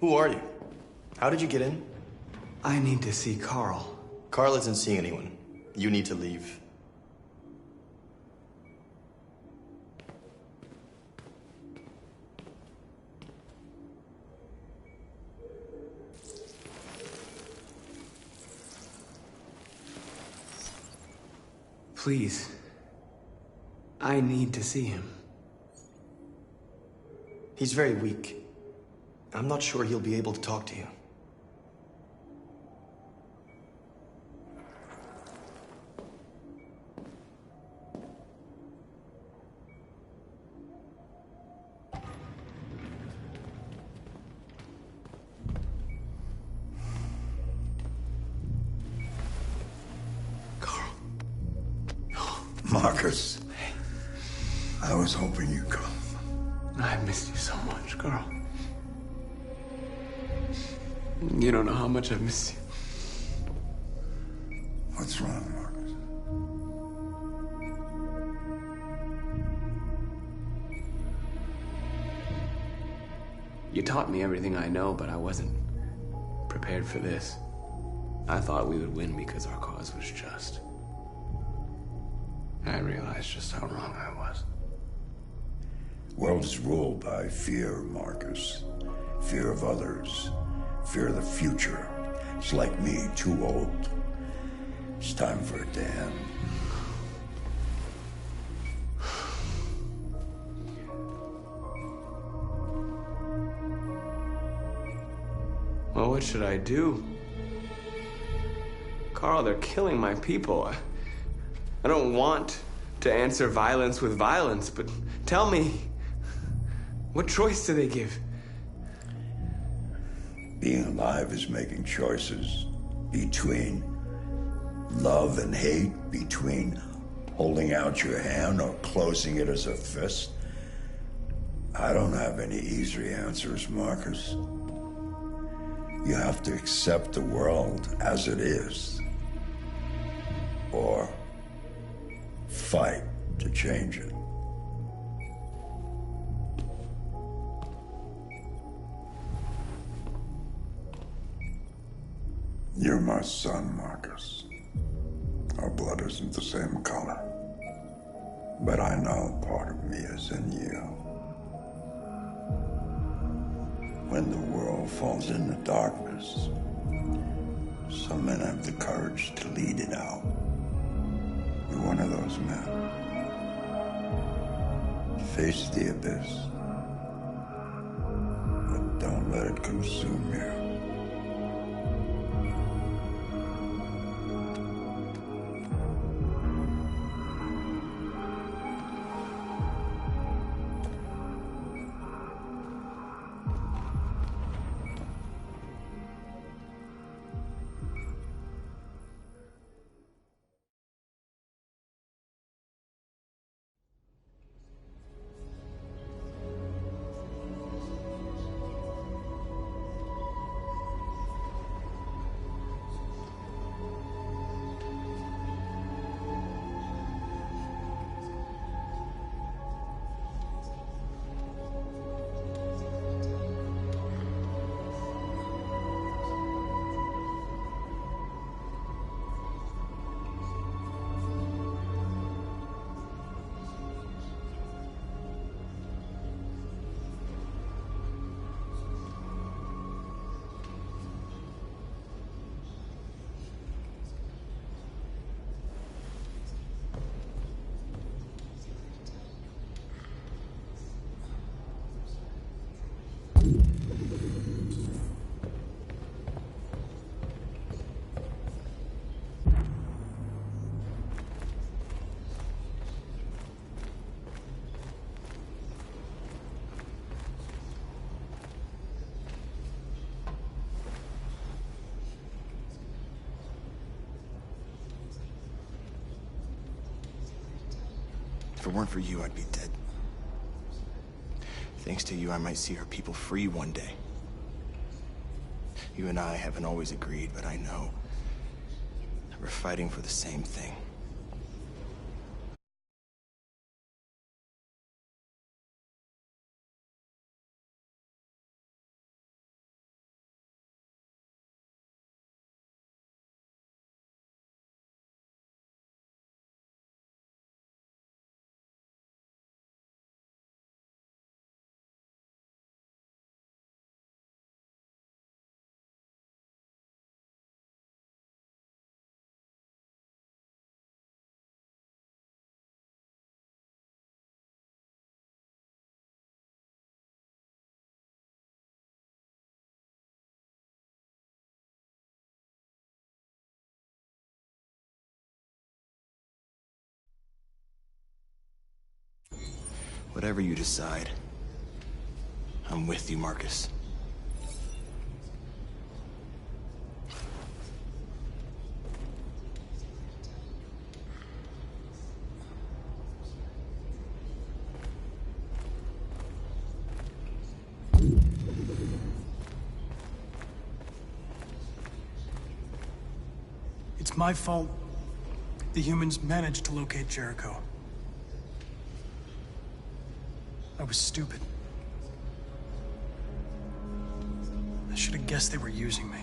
Who are you? How did you get in? I need to see Carl. Carl isn't seeing anyone. You need to leave. Please. I need to see him. He's very weak. I'm not sure he'll be able to talk to you. Marcus, I was hoping you'd come. I missed you so much, Carl. You don't know how much I've missed you. What's wrong, Marcus? You taught me everything I know, but I wasn't prepared for this. I thought we would win because our cause was just. I realized just how wrong I was. World is ruled by fear, Marcus. Fear of others. Fear of the future. It's like me, too old. It's time for a dam. Well, what should I do? Carl, they're killing my people. I don't want to answer violence with violence, but tell me, what choice do they give? Being alive is making choices between love and hate, between holding out your hand or closing it as a fist. I don't have any easy answers, Marcus. You have to accept the world as it is, or fight to change it. You're my son, Marcus. Our blood isn't the same color, but I know part of me is in you. When the world falls into darkness, some men have the courage to lead it out. You're one of those men. Face the abyss, but don't let it consume you. If it weren't for you, I'd be dead. Thanks to you, I might see our people free one day. You and I haven't always agreed, but I know that we're fighting for the same thing. Whatever you decide, I'm with you, Marcus. It's my fault the humans managed to locate Jericho. I was stupid. I should have guessed they were using me.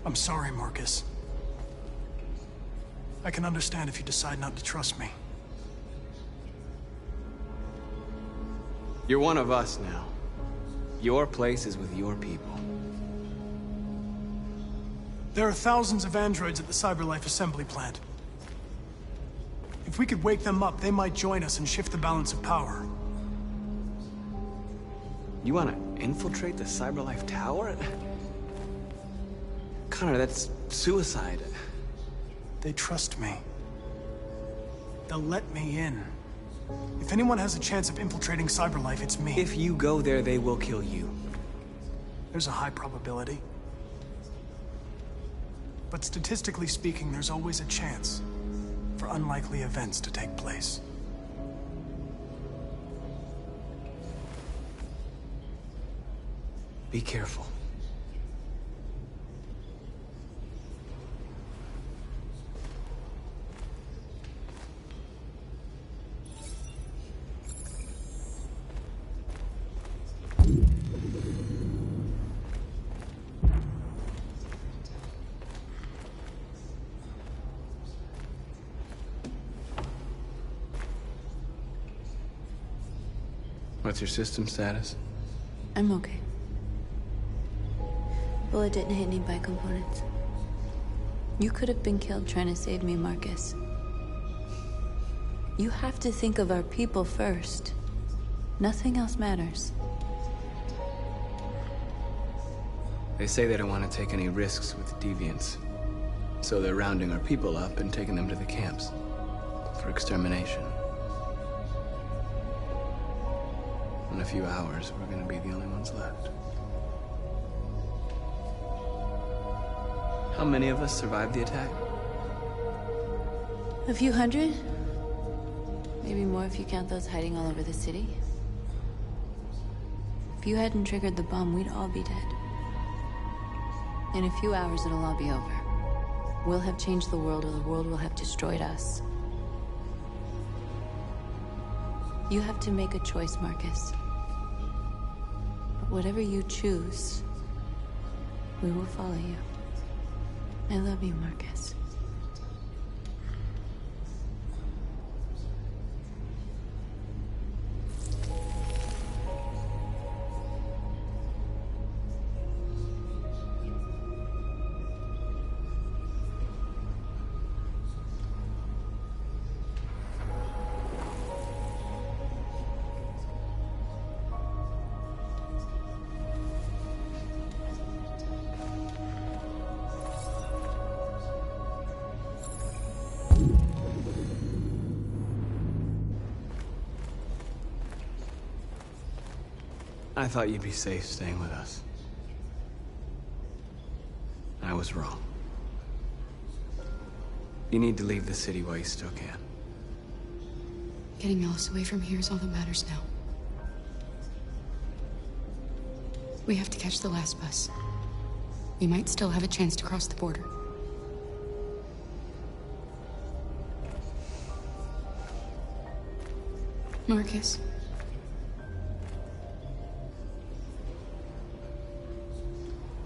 I'm sorry, Marcus. I can understand if you decide not to trust me. You're one of us now. Your place is with your people. There are thousands of androids at the CyberLife assembly plant. If we could wake them up, they might join us and shift the balance of power. You want to infiltrate the CyberLife tower? Connor, that's suicide. They trust me. They'll let me in. If anyone has a chance of infiltrating CyberLife, it's me. If you go there, they will kill you. There's a high probability. But statistically speaking, there's always a chance for unlikely events to take place. Be careful. What's your system status? I'm okay. Bullet didn't hit any bike components. You could have been killed trying to save me, Marcus. You have to think of our people first. Nothing else matters. They say they don't want to take any risks with deviants. So they're rounding our people up and taking them to the camps for extermination. In a few hours, we're gonna be the only ones left. How many of us survived the attack? A few hundred? Maybe more if you count those hiding all over the city. If you hadn't triggered the bomb, we'd all be dead. In a few hours, it'll all be over. We'll have changed the world, or the world will have destroyed us. You have to make a choice, Marcus. But whatever you choose, we will follow you. I love you, Marcus. I thought you'd be safe staying with us. I was wrong. You need to leave the city while you still can. Getting Alice away from here is all that matters now. We have to catch the last bus. We might still have a chance to cross the border. Marcus.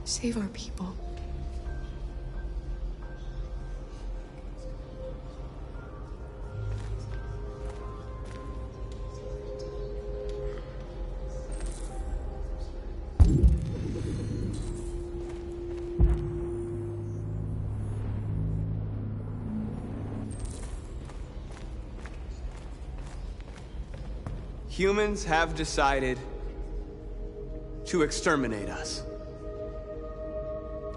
Save our people. Humans have decided to exterminate us.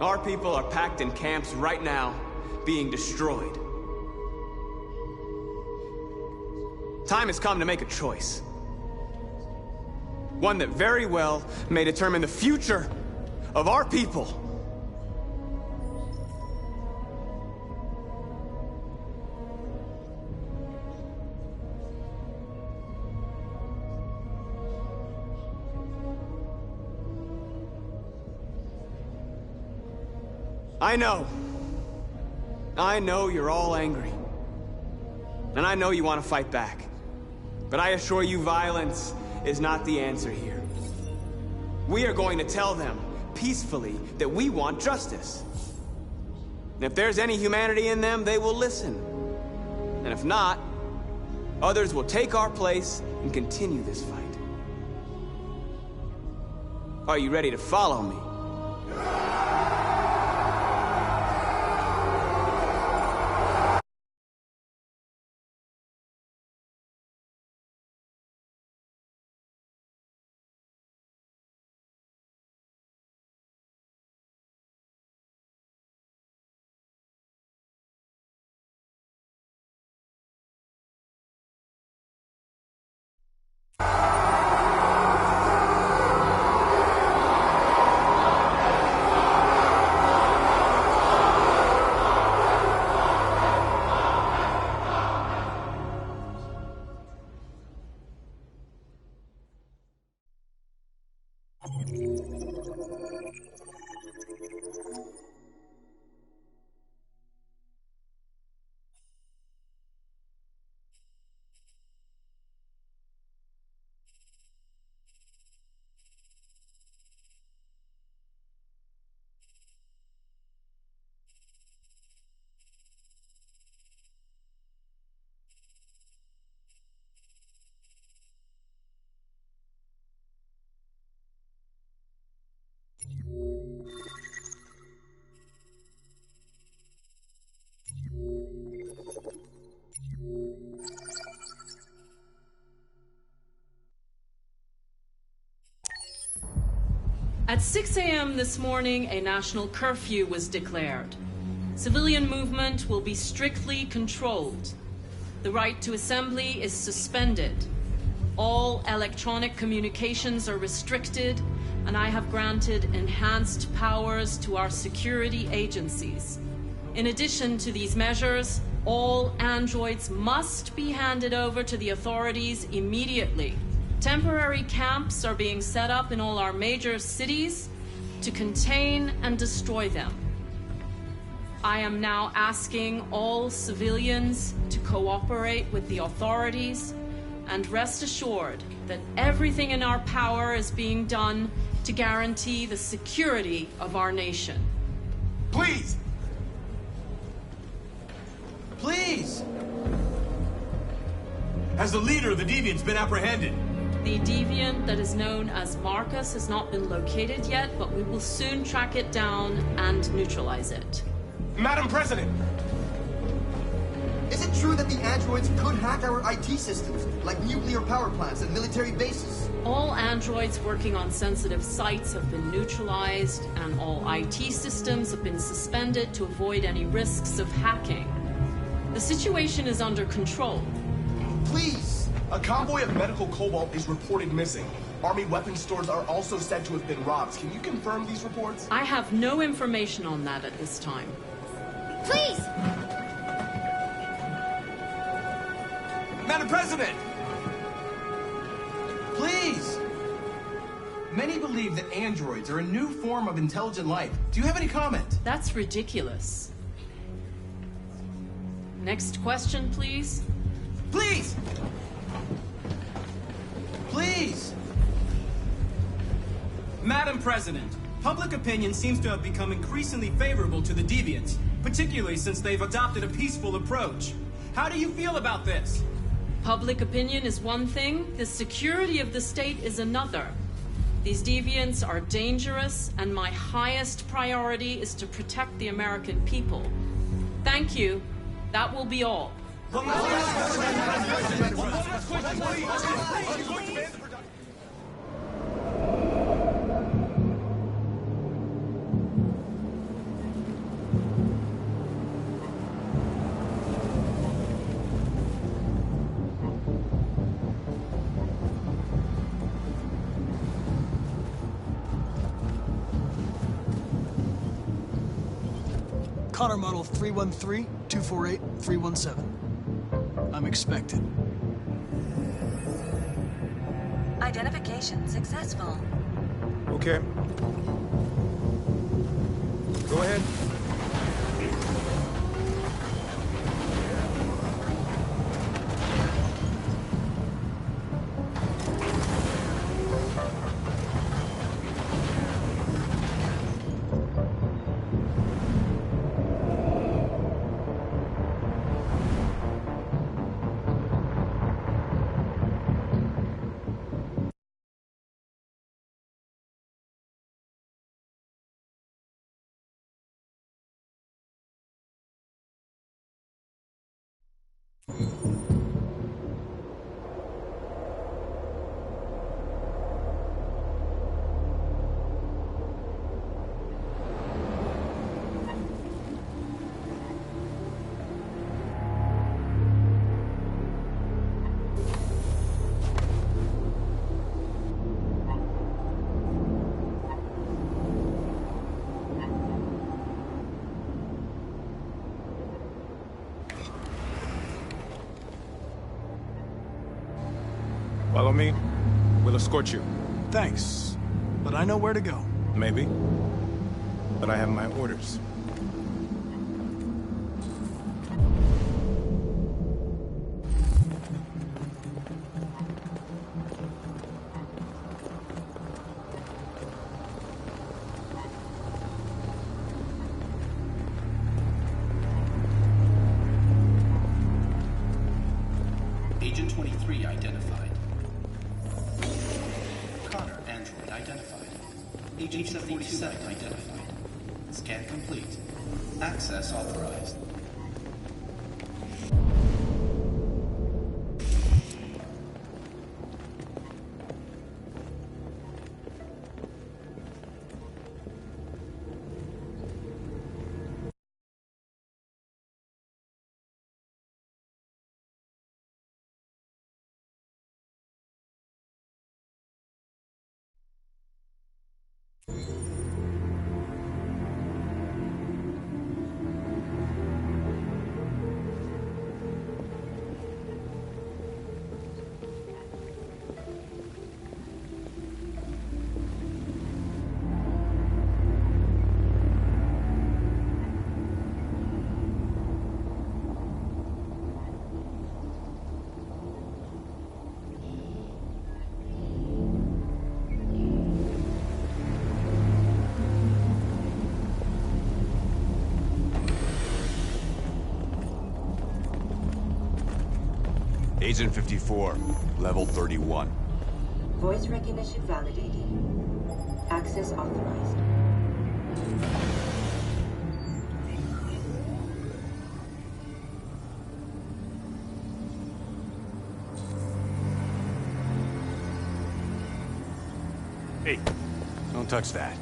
Our people are packed in camps right now, being destroyed. time has come to make a choice. One that very well may determine the future of our people. I know you're all angry. And I know you want to fight back. But I assure you, violence is not the answer here. We are going to tell them, peacefully, that we want justice. And if there's any humanity in them, they will listen. And if not, others will take our place and continue this fight. Are you ready to follow me? At 6 a.m. this morning, a national curfew was declared. Civilian movement will be strictly controlled. The right to assembly is suspended. All electronic communications are restricted, and I have granted enhanced powers to our security agencies. In addition to these measures, all androids must be handed over to the authorities immediately. Temporary camps are being set up in all our major cities to contain and destroy them. I am now asking all civilians to cooperate with the authorities and rest assured that everything in our power is being done to guarantee the security of our nation. Please! Please! Has the leader of the Deviants been apprehended? The deviant that is known as Marcus has not been located yet, but we will soon track it down and neutralize it. Madam President! Is it true that the androids could hack our IT systems, like nuclear power plants and military bases? All androids working on sensitive sites have been neutralized, and all IT systems have been suspended to avoid any risks of hacking. The situation is under control. Please! A convoy of medical cobalt is reported missing. Army weapons stores are also said to have been robbed. Can you confirm these reports? I have no information on that at this time. Please! Madam President! Please! Many believe that androids are a new form of intelligent life. Do you have any comment? That's ridiculous. Next question, please. Please! Please! Madam President, public opinion seems to have become increasingly favorable to the Deviants, particularly since they've adopted a peaceful approach. How do you feel about this? Public opinion is one thing, the security of the state is another. These deviants are dangerous, and my highest priority is to protect the American people. Thank you. That will be all. Connor model 313-248-317. I'm expected. Identification successful. Okay. Go ahead. Follow me. We'll escort you. Thanks, but I know where to go. Maybe. But I have my orders. Agent 23 identified. Connor, android identified. Agent 77 identified. Scan complete. Access authorized. Agent 54, level 31. Voice recognition validated. Access authorized. Hey, don't touch that.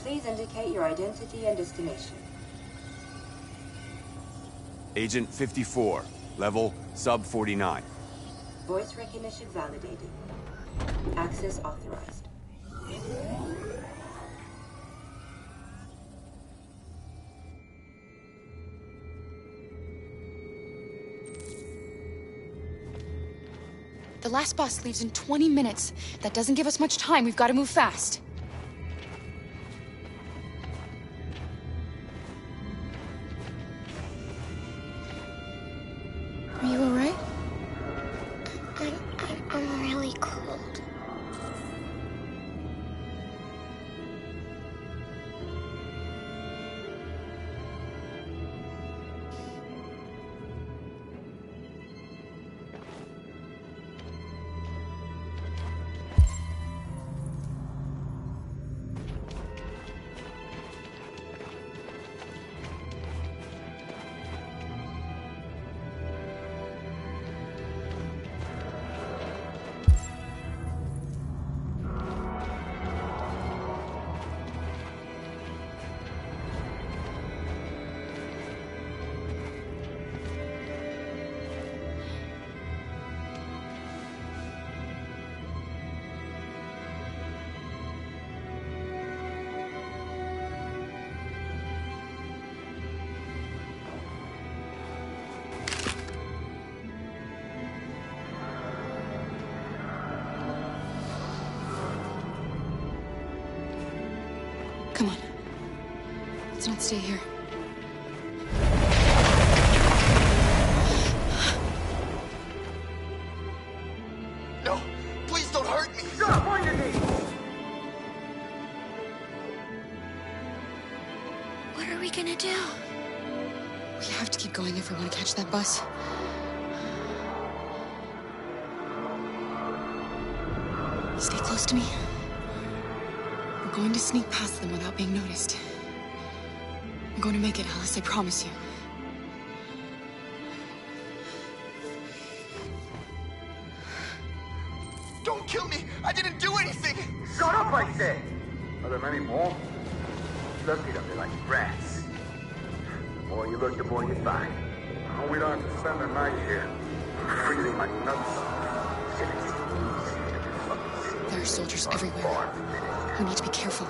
Please indicate your identity and destination. Agent 54, level sub 49. Voice recognition validated. Access authorized. The last bus leaves in 20 minutes. That doesn't give us much time. We've got to move fast. Are you all right? I'm really cold. Come on. Let's not stay here. No, please don't hurt me. Shut up on your knees. What are we gonna do? We have to keep going if we want to catch that bus. Stay close to me. We're going to sneak past them without being noticed. We're going to make it, Alice, I promise you. Don't kill me. I didn't do anything. Shut up, I said. Are there many more? Look at them, they're like rats. The more you look, the more you find. Oh, we don't have to spend the night here. Freezing my nuts. There are soldiers everywhere. We need to be careful.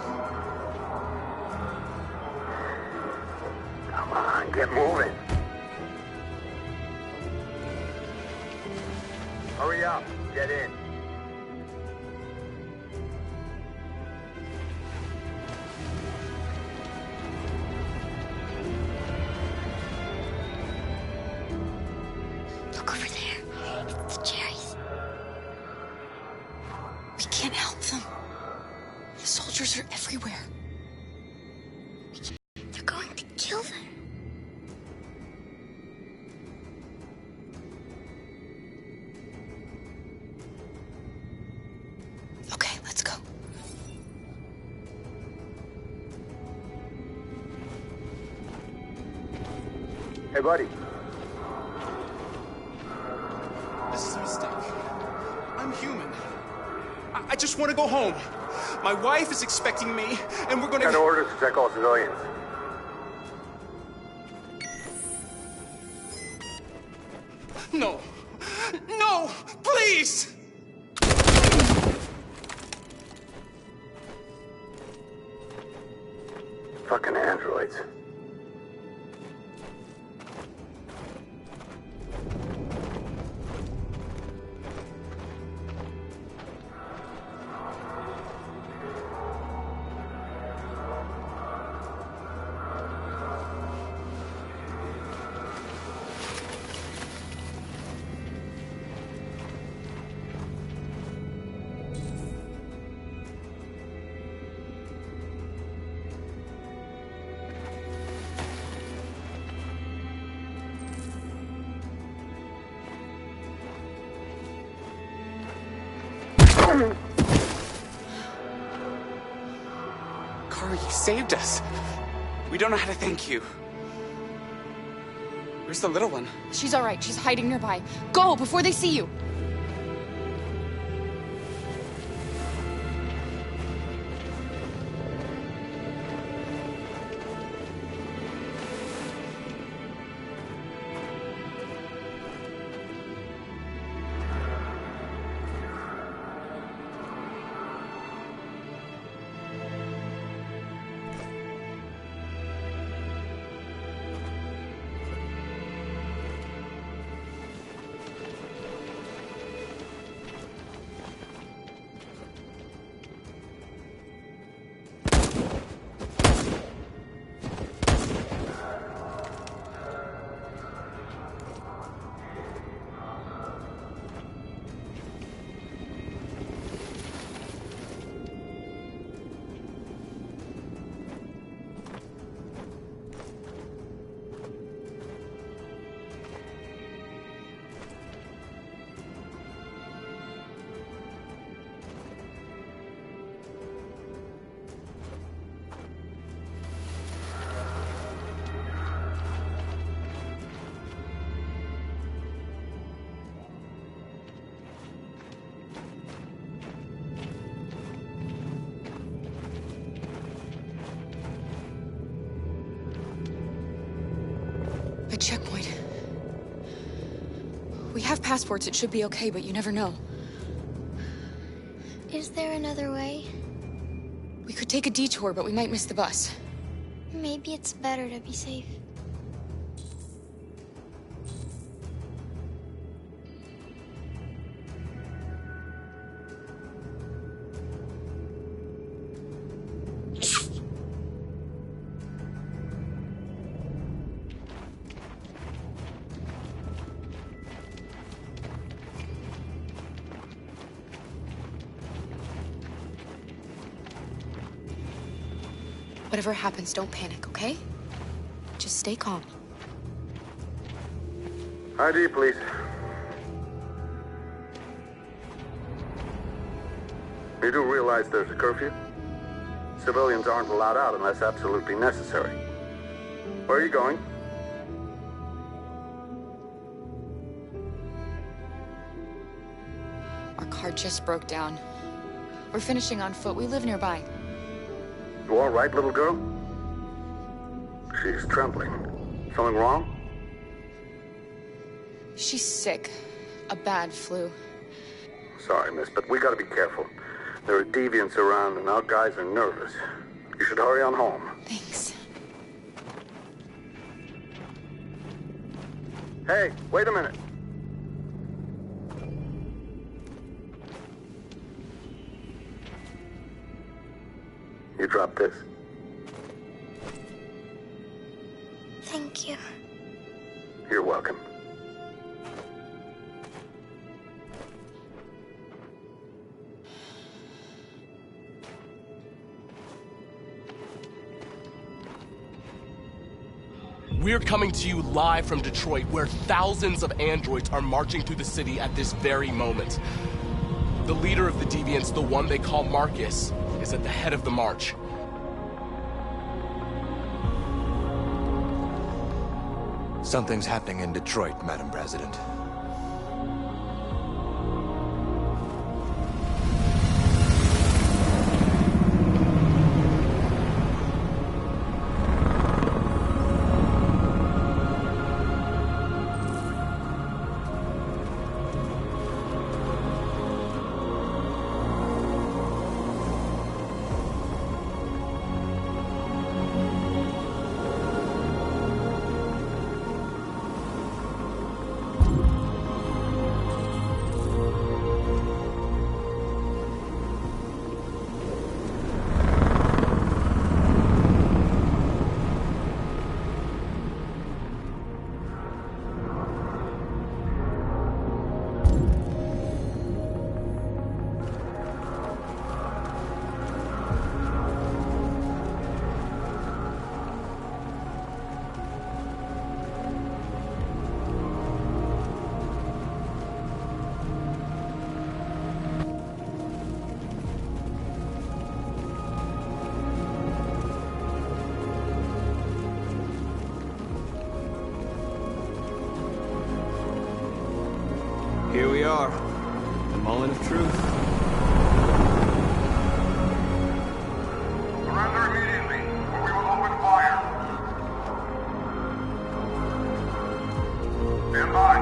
Come on, get moving. Hurry up, get in. Look over there. It's the cherries. We can't help them. The soldiers are everywhere. They're going to kill them. Okay, let's go. Hey, buddy. This is a mistake. I'm human. I just want to go home. My wife is expecting me, and we're gonna... Got orders to check all civilians. No. No! Please! Fucking androids. Kara, you saved us. We don't know how to thank you. Where's the little one? She's all right. She's hiding nearby. Go before they see you. checkpoint. We have passports, it should be okay, but you never know. Is there another way? We could take a detour, but we might miss the bus. Maybe it's better to be safe. Whatever happens, don't panic, okay? Just stay calm. ID, please. You do realize there's a curfew? Civilians aren't allowed out unless absolutely necessary. Where are you going? Our car just broke down. We're finishing on foot. We live nearby. You all right, little girl? She's trembling. Something wrong? She's sick. A bad flu. Sorry, miss, but we gotta be careful. There are deviants around and our guys are nervous. You should hurry on home. Thanks. Hey, wait a minute. You dropped this. Thank you. You're welcome. We're coming to you live from Detroit, where thousands of androids are marching through the city at this very moment. The leader of the deviants, the one they call Marcus, is at the head of the march. Something's happening in Detroit, Madam President. Here we are, the moment of truth. Surrender immediately, or we will open fire. Stand by.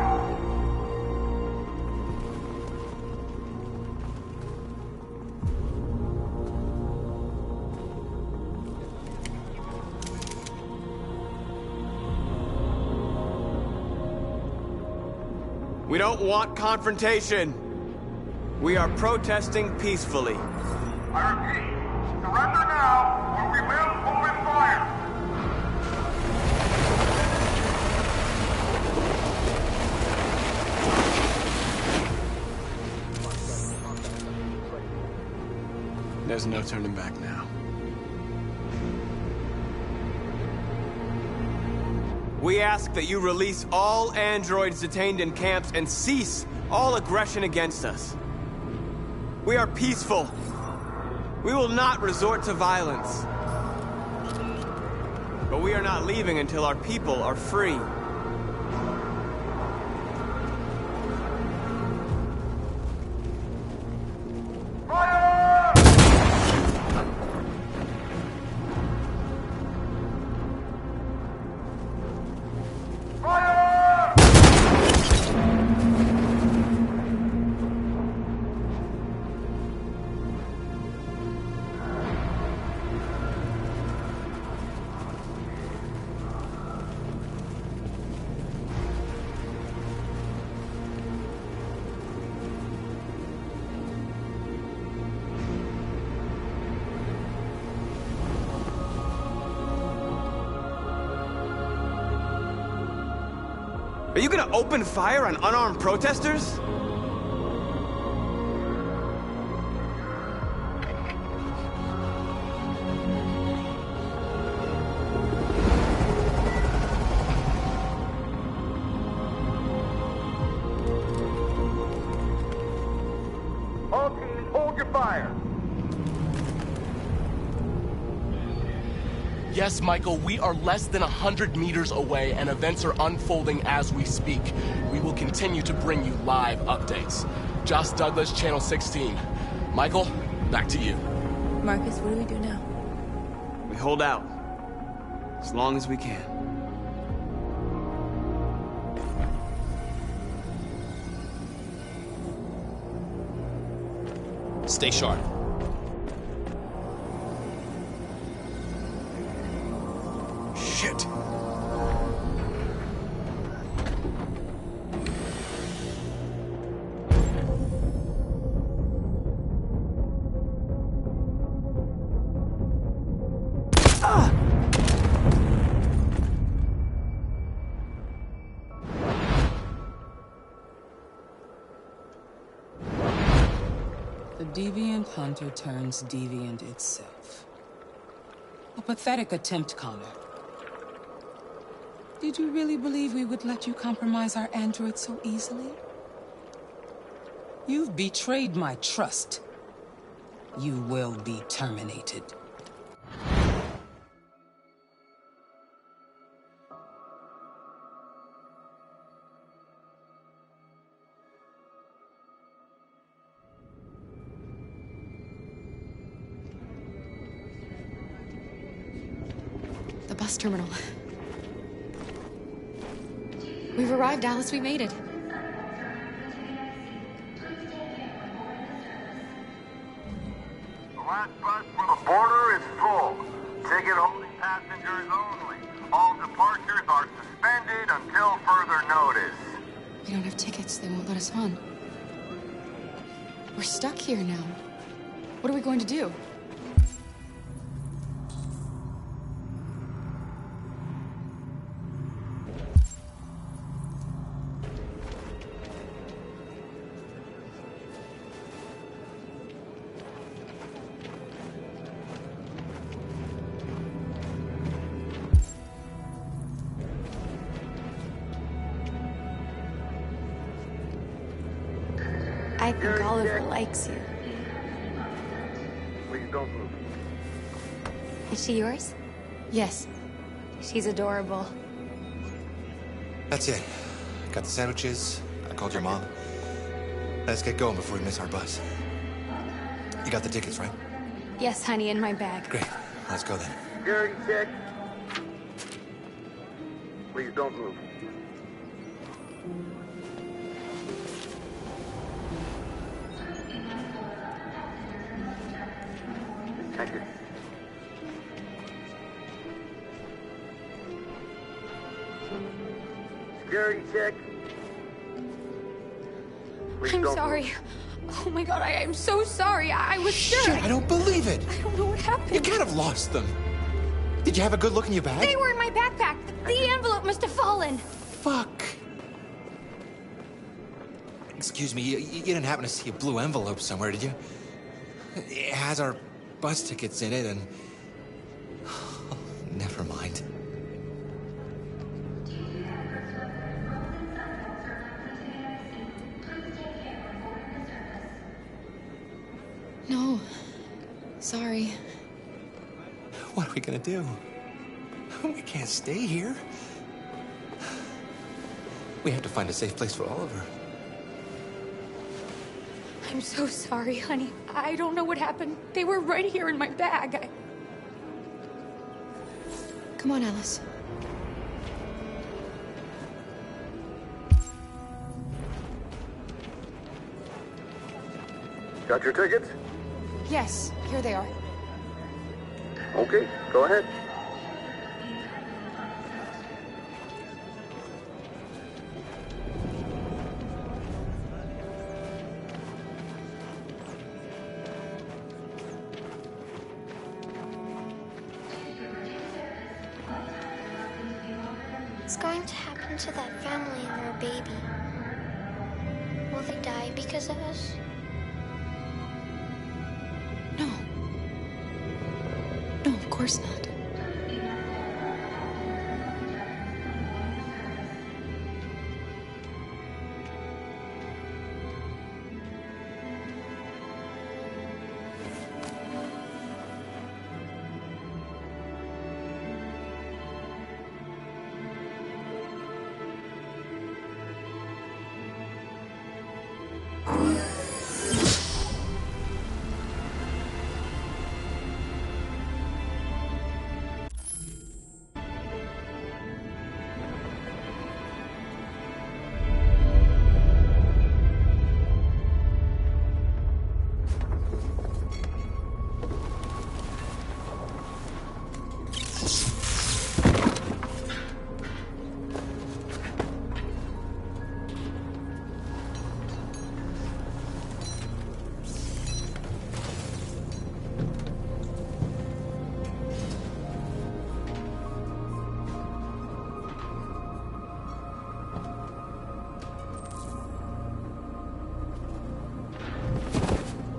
We don't want confrontation. We are protesting peacefully. I repeat, surrender now, or we will open fire. There's no turning back now. We ask that you release all androids detained in camps and cease all aggression against us. We are peaceful. We will not resort to violence. But we are not leaving until our people are free. Fire! Are you gonna open fire on unarmed protesters? All teams, hold your fire. Yes, Michael, we are less than 100 meters away and events are unfolding as we speak. We will continue to bring you live updates. Josh Douglas, Channel 16. Michael, back to you. Marcus, what do we do now? We hold out. As long as we can. Stay sharp. Shit. The deviant hunter turns deviant itself. A pathetic attempt, Connor. Did you really believe we would let you compromise our android so easily? You've betrayed my trust. You will be terminated. The bus terminal. We've arrived, Alice. We made it. The last bus for the border is full. Ticket-holding passengers only. All departures are suspended until further notice. We don't have tickets. They won't let us on. We're stuck here now. What are we going to do? I think Oliver likes you. Please don't move. Is she yours? Yes. She's adorable. That's it. Got the sandwiches. I called your mom. Let's get going before we miss our bus. You got the tickets, right? Yes, honey, in my bag. Great. Let's go then. Security check. Please don't move. Thank you. Security check. Please I'm don't sorry. move. Oh my god, I am so sorry. I was sure. Shit, I don't believe it. I don't know what happened. You can't have lost them. Did you have a good look in your bag? They were in my backpack. The envelope must have fallen. Fuck. Excuse me, you didn't happen to see a blue envelope somewhere, did you? It has our bus tickets in it and... Never mind. No. Sorry. What are we gonna do? We can't stay here. We have to find a safe place for Oliver. I'm so sorry, honey. I don't know what happened. They were right here in my bag. Come on, Alice. Got your tickets? Yes, here they are. Okay, go ahead. It's going to happen. happen to that family and their baby? Will they die because of us? No. No, of course not.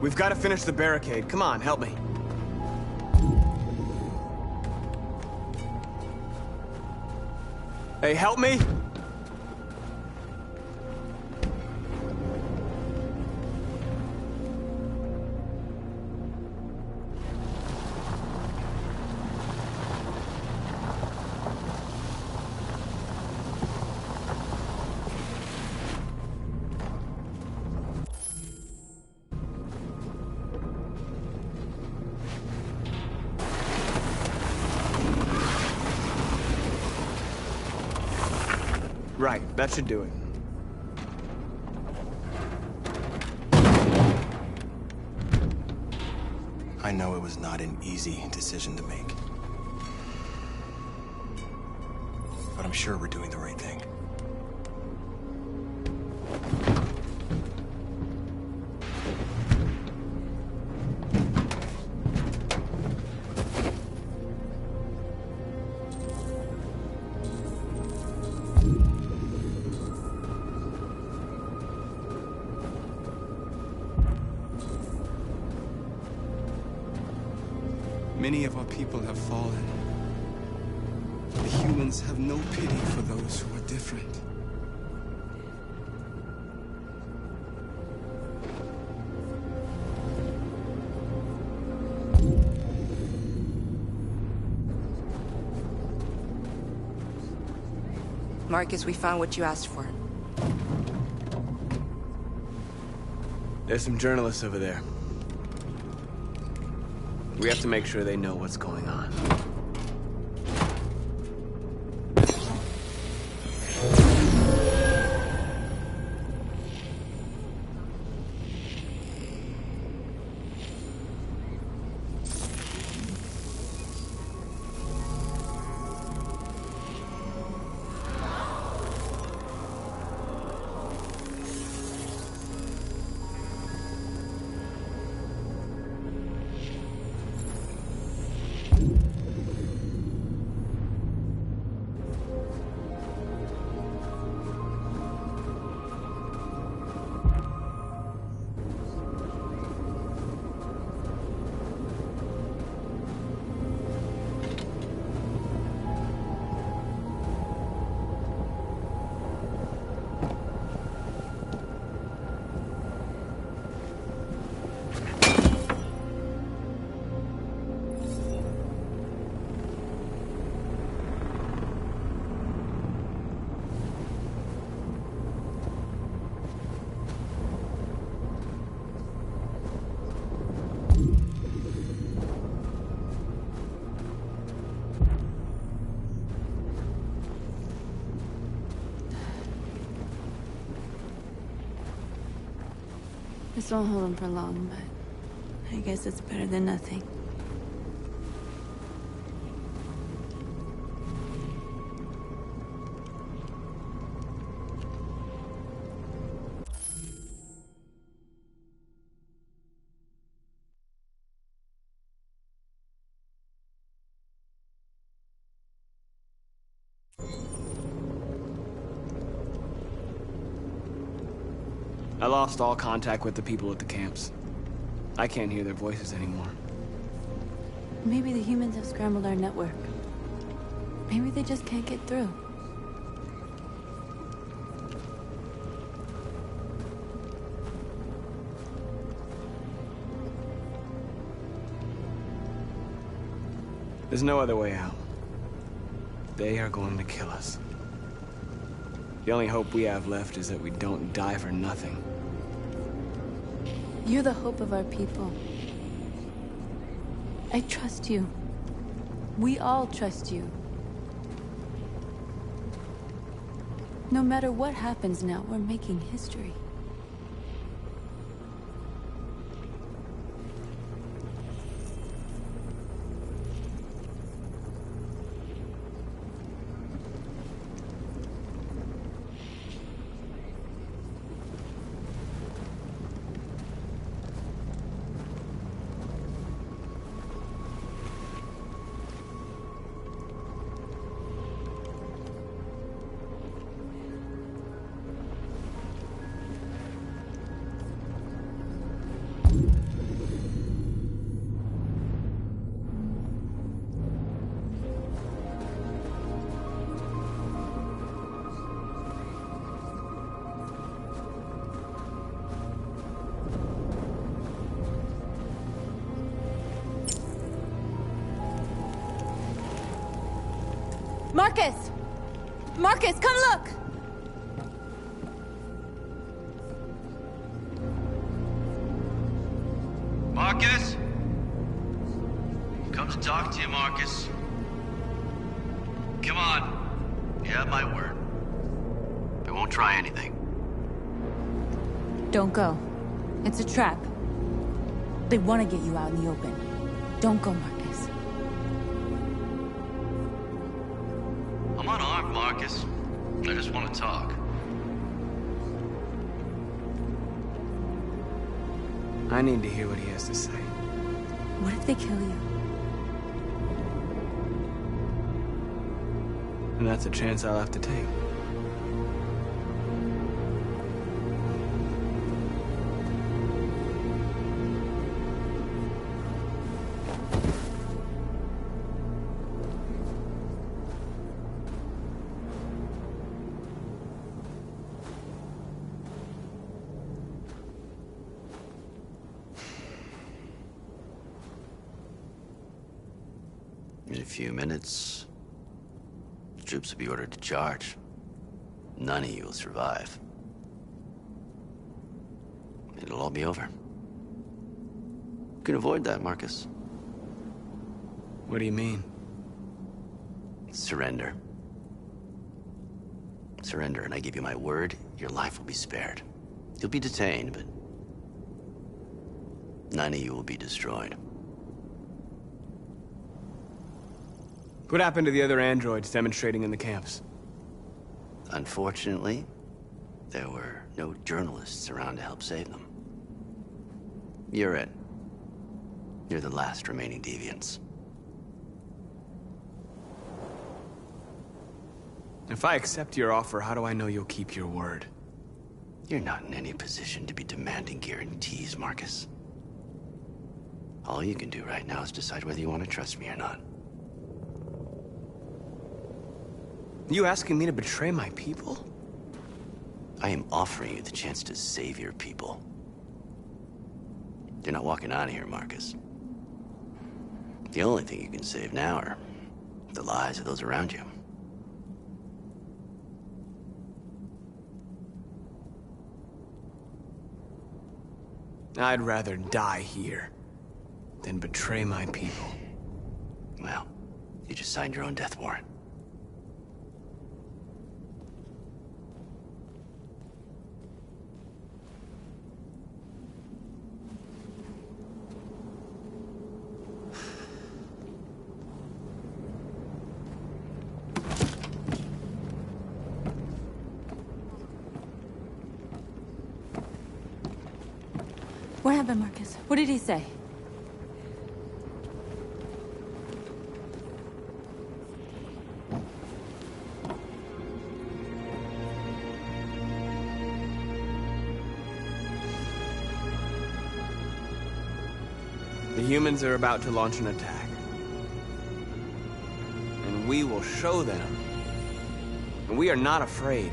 We've got to finish the barricade. Come on, help me. Hey, help me! Right, that should do it. I know it was not an easy decision to make. But I'm sure we're doing the right thing. Many of our people have fallen. The humans have no pity for those who are different. Marcus, we found what you asked for. There's some journalists over there. We have to make sure they know what's going on. This won't hold him for long, but I guess it's better than nothing. I lost all contact with the people at the camps. I can't hear their voices anymore. Maybe the humans have scrambled our network. Maybe they just can't get through. There's no other way out. They are going to kill us. The only hope we have left is that we don't die for nothing. You're the hope of our people. I trust you. We all trust you. No matter what happens now, we're making history. Marcus! Marcus, come look! Marcus? Come to talk to you, Marcus. Come on. You have my word. I won't try anything. Don't go. It's a trap. They want to get you out in the open. Don't go, Marcus. I'm unarmed, Marcus. I just want to talk. I need to hear what he has to say. What if they kill you? And that's a chance I'll have to take. In a few minutes, the troops will be ordered to charge. None of you will survive. It'll all be over. You can avoid that, Marcus. What do you mean? Surrender. Surrender, and I give you my word, your life will be spared. You'll be detained, but none of you will be destroyed. What happened to the other androids demonstrating in the camps? Unfortunately, there were no journalists around to help save them. You're it. You're the last remaining deviants. If I accept your offer, how do I know you'll keep your word? You're not in any position to be demanding guarantees, Marcus. All you can do right now is decide whether you want to trust me or not. You asking me to betray my people? I am offering you the chance to save your people. You're not walking out of here, Marcus. The only thing you can save now are the lives of those around you. I'd rather die here than betray my people. Well, you just signed your own death warrant. What happened, Marcus? What did he say? humans are about to launch an attack. And we will show them. And we are not afraid.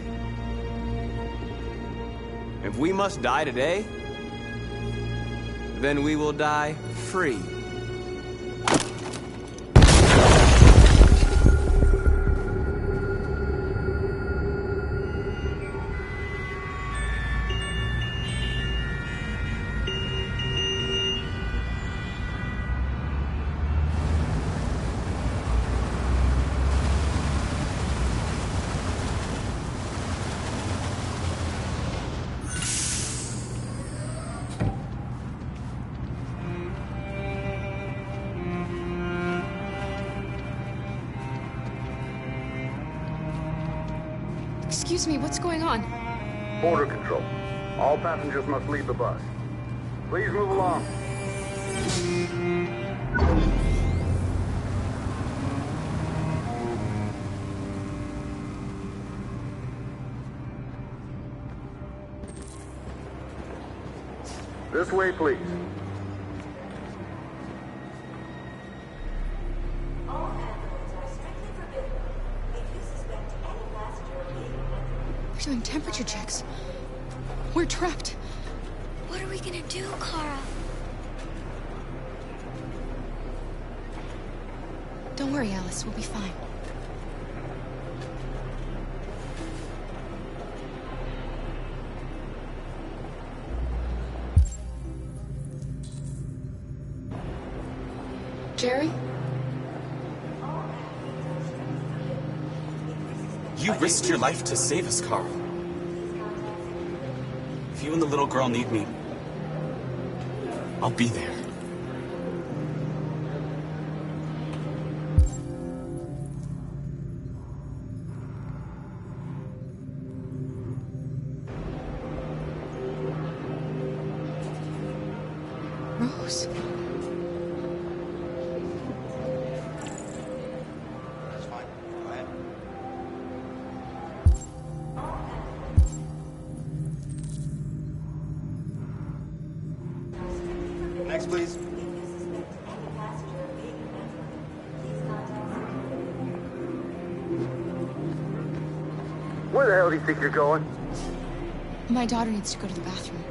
If we must die today, then we will die free. Excuse me, what's going on? Border control. All passengers must leave the bus. Please move along. This way, please. We're doing temperature checks. We're trapped. What are we gonna do, Kara? Don't worry, Alice. We'll be fine. Jerry? You risked your life to save us, Carl. If you and the little girl need me, I'll be there. Rose. That's fine. Go ahead. Next, please. Where the hell do you think you're going? My daughter needs to go to the bathroom.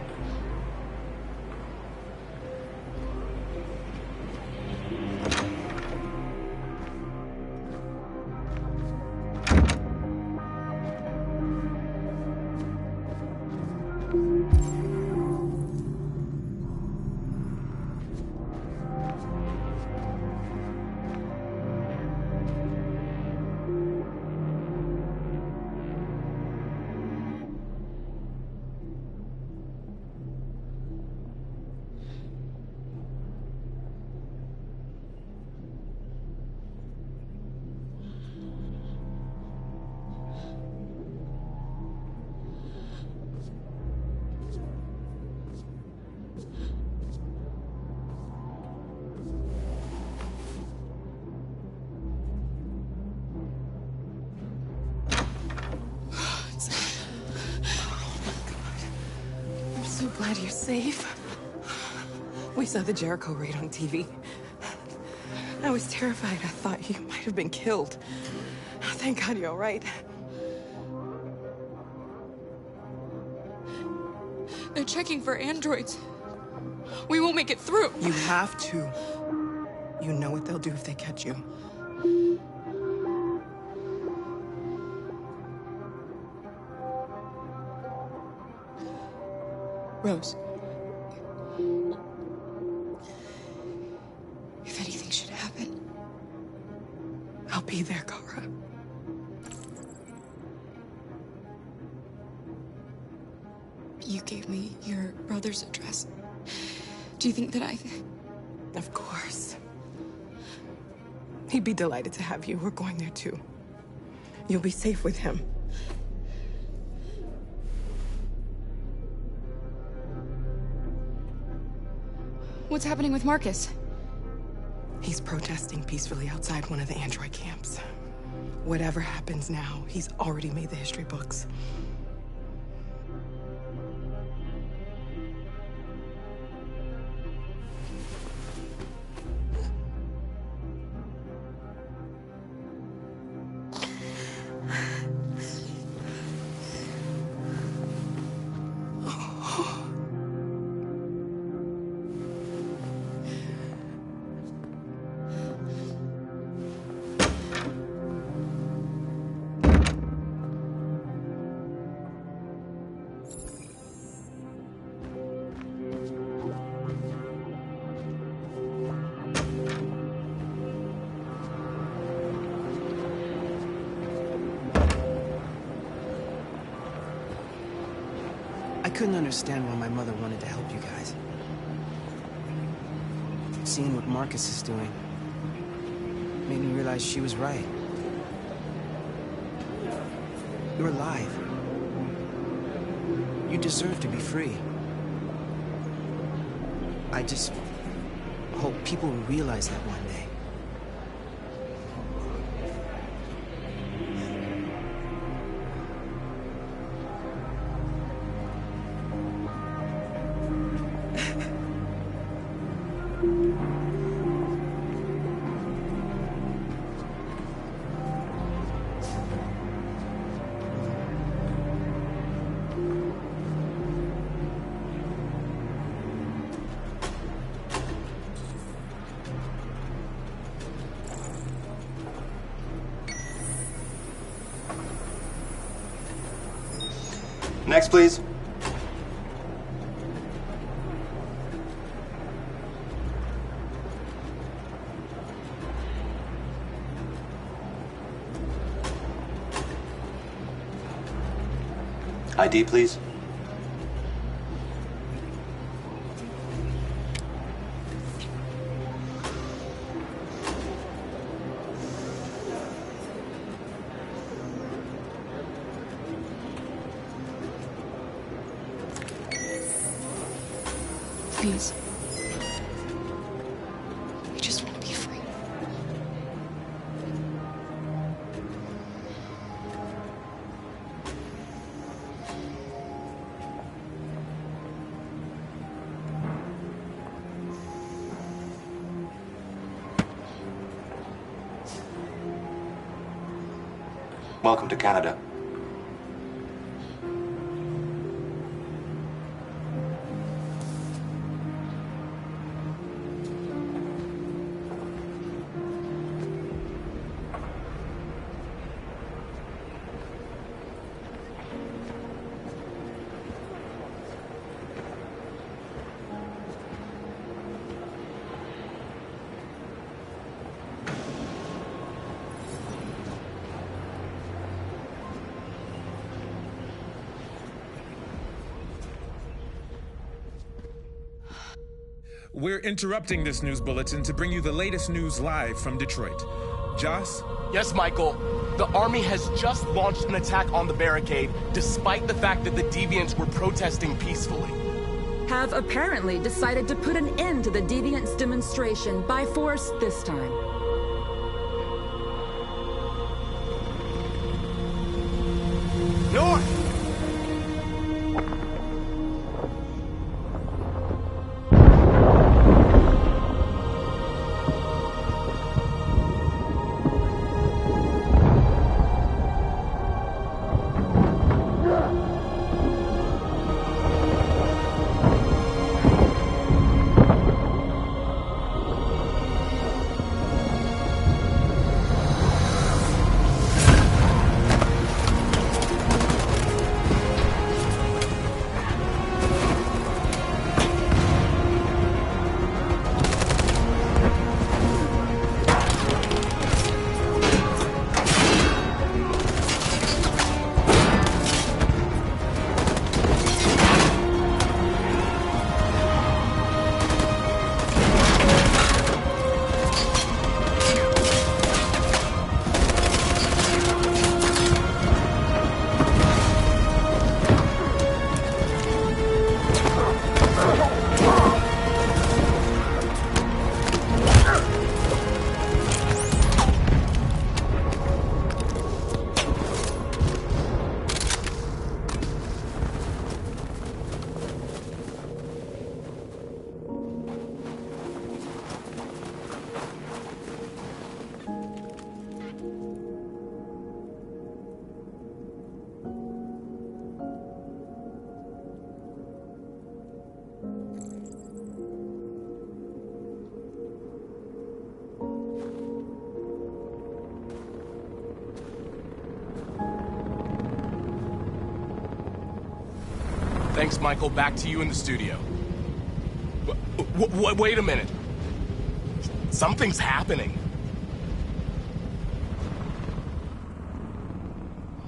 I'm so glad you're safe. We saw the Jericho raid on TV. I was terrified. I thought you might have been killed. Thank God you're all right. They're checking for androids. We won't make it through. You have to. You know what they'll do if they catch you. Rose. If anything should happen, I'll be there, Kara. You gave me your brother's address. Do you think that I... Of course. He'd be delighted to have you. We're going there too. You'll be safe with him. What's happening with Marcus? He's protesting peacefully outside one of the android camps. Whatever happens now, he's already made the history books. couldn't understand why my mother wanted to help you guys. Seeing what Marcus is doing made me realize she was right. You're alive. You deserve to be free. I just hope people will realize that one day. Next, please. ID, please. Please. I just want to be free. Welcome to Canada. We're interrupting this news bulletin to bring you the latest news live from Detroit. Joss? Yes, Michael. The army has just launched an attack on the barricade, despite the fact that the Deviants were protesting peacefully. Have apparently decided to put an end to the Deviants' demonstration by force this time. North! Thanks, Michael. Back to you in the studio. Wait a minute. Something's happening.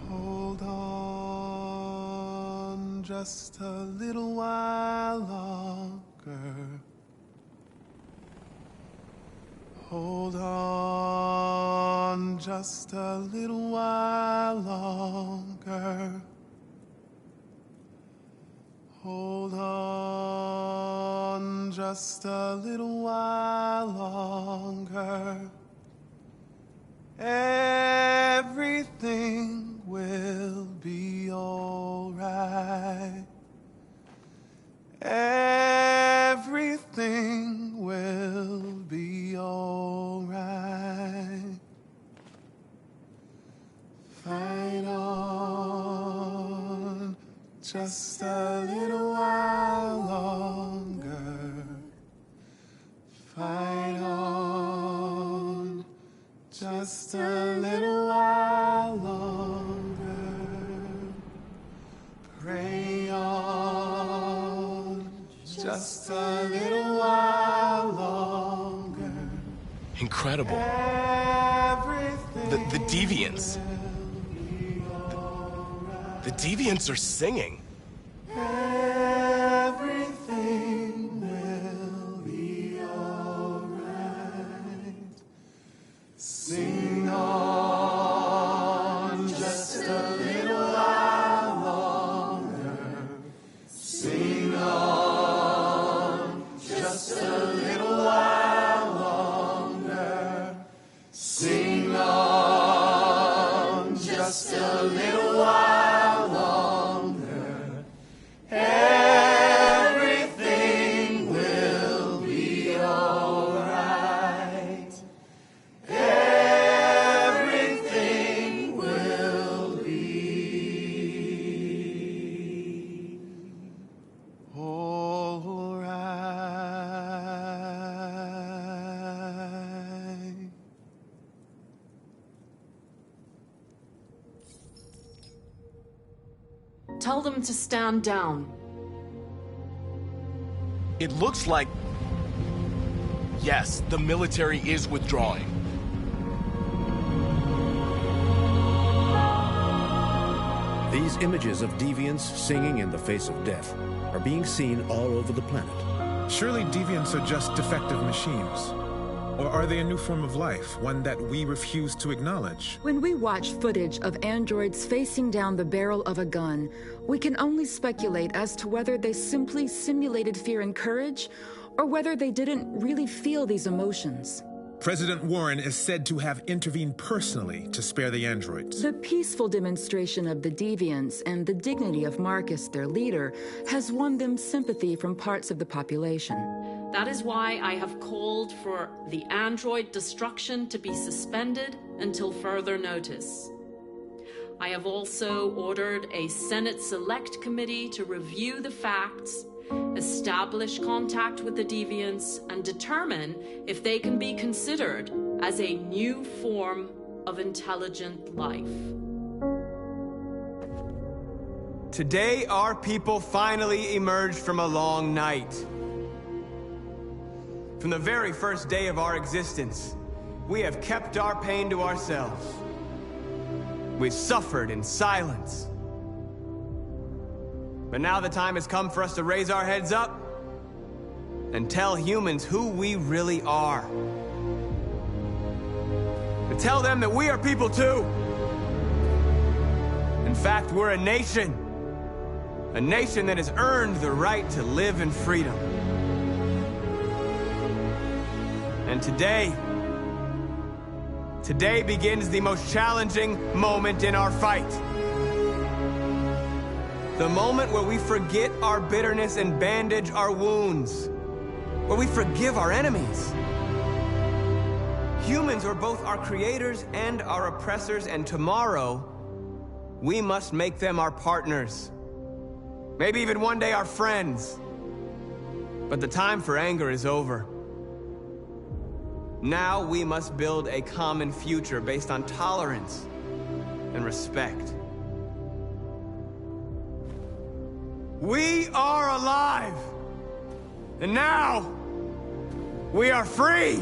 Hold on, just a little while longer. Hold on just a little while longer. Hold on just a little while longer. Everything will be all right. Everything will be all right. Fight on just a little while longer. Fight on just a little while longer. Pray on just a little while longer. Incredible. The Deviants. The Deviants are singing. Everything will be all right. Sing on just a little while longer. Sing on just a little while longer. Sing on just a little while longer. Everything will be all right. Everything will be all right. Tell them to stand down. It looks like... Yes, the military is withdrawing. These images of deviants singing in the face of death are being seen all over the planet. Surely deviants are just defective machines. Or are they a new form of life, one that we refuse to acknowledge? When we watch footage of androids facing down the barrel of a gun, we can only speculate as to whether they simply simulated fear and courage, or whether they didn't really feel these emotions. President Warren is said to have intervened personally to spare the androids. The peaceful demonstration of the deviants and the dignity of Marcus, their leader, has won them sympathy from parts of the population. That is why I have called for the android destruction to be suspended until further notice. I have also ordered a Senate Select Committee to review the facts, establish contact with the deviants, and determine if they can be considered as a new form of intelligent life. Today, our people finally emerged from a long night. From the very first day of our existence, we have kept our pain to ourselves. We've suffered in silence. But now the time has come for us to raise our heads up and tell humans who we really are. To tell them that we are people too. In fact, we're a nation that has earned the right to live in freedom. And today begins the most challenging moment in our fight. The moment where we forget our bitterness and bandage our wounds. Where we forgive our enemies. Humans are both our creators and our oppressors, and tomorrow, we must make them our partners. Maybe even one day our friends. But the time for anger is over. Now we must build a common future based on tolerance and respect. We are alive! And now, we are free!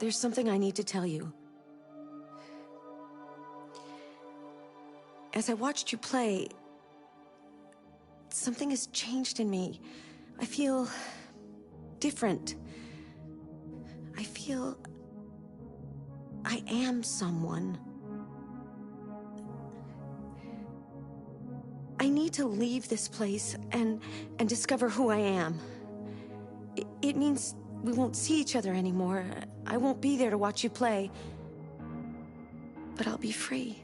There's something I need to tell you. As I watched you play, something has changed in me. I feel different. I feel I am someone. I need to leave this place and discover who I am. It means We won't see each other anymore. I won't be there to watch you play. But I'll be free.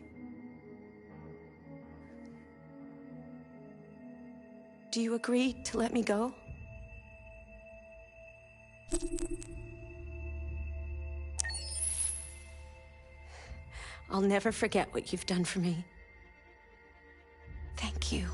Do you agree to let me go? I'll never forget what you've done for me. Thank you.